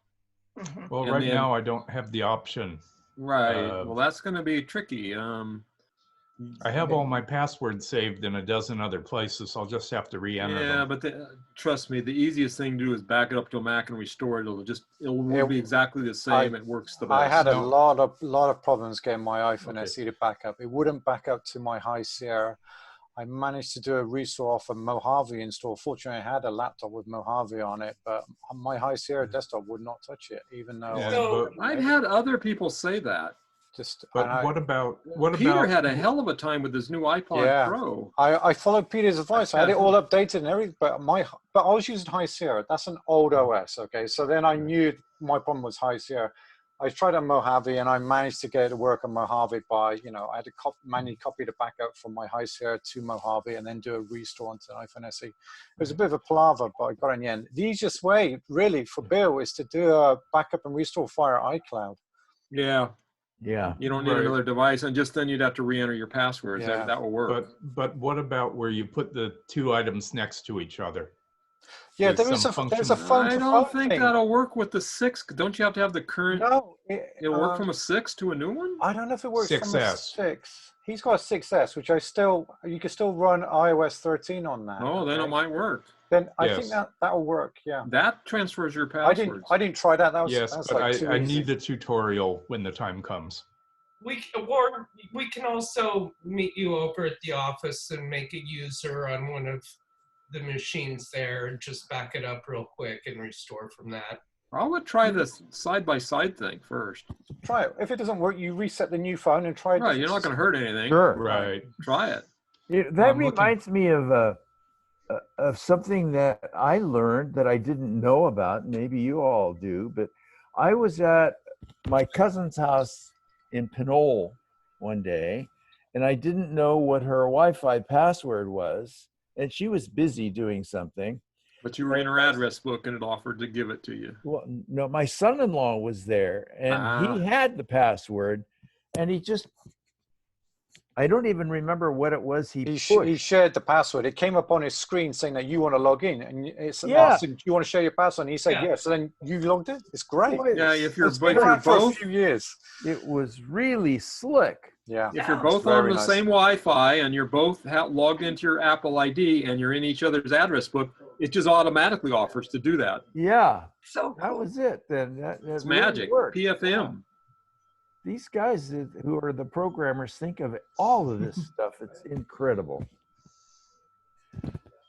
Speaker 6: Well, right now I don't have the option.
Speaker 1: Right. Well, that's going to be tricky.
Speaker 6: I have all my passwords saved in a dozen other places. I'll just have to re-enter them.
Speaker 1: Yeah, but trust me, the easiest thing to do is back it up to a Mac and restore it. It will be exactly the same. It works the best.
Speaker 4: I had a lot of problems getting my iPhone SE to back up. It wouldn't back up to my High Sierra. I managed to do a restore off a Mojave install. Fortunately, I had a laptop with Mojave on it, but my High Sierra desktop would not touch it, even though.
Speaker 1: I've had other people say that.
Speaker 4: Just.
Speaker 6: But what about
Speaker 1: Peter had a hell of a time with his new iPod Pro.
Speaker 4: I followed Peter's advice. I had it all updated and everything, but I was using High Sierra. That's an old OS. Okay, so then I knew my problem was High Sierra. I tried on Mojave and I managed to get it to work on Mojave by, I had to manually copy the backup from my High Sierra to Mojave and then do a restore onto an iPhone SE. It was a bit of a palaver, but I got it in the end. The easiest way, really, for Bill is to do a backup and restore via iCloud.
Speaker 1: Yeah.
Speaker 3: Yeah.
Speaker 1: You don't need another device, and just then you'd have to re-enter your passwords.
Speaker 6: Yeah.
Speaker 1: That will work.
Speaker 6: But what about where you put the two items next to each other?
Speaker 4: Yeah, there's a phone.
Speaker 1: I don't think that'll work with the 6. Don't you have to have the current?
Speaker 4: No,
Speaker 1: it'll work from a 6 to a new one.
Speaker 4: I don't know if it works from a
Speaker 6: 6S.
Speaker 4: 6. He's got a 6S, which you can still run iOS 13 on that.
Speaker 1: Oh, then it might work.
Speaker 4: Then I think that'll work. Yeah.
Speaker 1: That transfers your passwords.
Speaker 4: I didn't try that.
Speaker 6: Yes,
Speaker 4: that was
Speaker 6: but
Speaker 4: like
Speaker 6: I need the tutorial when the time comes.
Speaker 5: We can also meet you over at the office and make a user on one of the machines there and just back it up real quick and restore from that.
Speaker 1: I would try this side-by-side thing first.
Speaker 4: Try it. If it doesn't work, you reset the new phone and try it.
Speaker 1: Right, you're not going to hurt anything.
Speaker 3: Sure.
Speaker 6: Right.
Speaker 1: Try it.
Speaker 3: That reminds me of something that I learned that I didn't know about. Maybe you all do, but I was at my cousin's house in Pinole one day, and I didn't know what her Wi-Fi password was, and she was busy doing something.
Speaker 1: But you were in her address book, and it offered to give it to you.
Speaker 3: Well, no, my son-in-law was there, and he had the password, and I don't even remember what it was he
Speaker 4: shared the password. It came up on his screen saying that you want to log in, and it's asking, do you want to share your password? And he said yes. So then you logged in. It's great.
Speaker 1: Yeah, if you're
Speaker 4: been around for a
Speaker 1: both,
Speaker 4: few years.
Speaker 3: It was really slick.
Speaker 4: Yeah.
Speaker 1: If you're both on the same Wi-Fi and you're both logged into your Apple ID and you're in each other's address book, it just automatically offers to do that.
Speaker 3: Yeah.
Speaker 22: So
Speaker 3: that was it. Then
Speaker 1: it's
Speaker 3: really
Speaker 1: magic.
Speaker 3: worked.
Speaker 1: PFM.
Speaker 3: Yeah. These guys who are the programmers think of all of this stuff. It's incredible.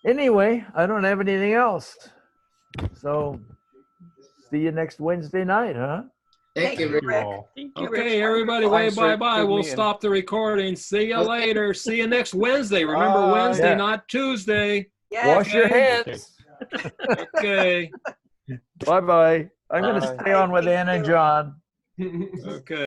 Speaker 3: Anyway, I don't have anything else. So see you next Wednesday night, huh?
Speaker 10: Thank you, Rick.
Speaker 1: Okay, everybody, wave bye-bye. We'll stop the recording. See you later. See you next Wednesday. Remember, Wednesday, not Tuesday.
Speaker 3: Wash your hands.
Speaker 1: Okay.
Speaker 3: Bye-bye. I'm going to stay on with Ann and John.
Speaker 1: Okay.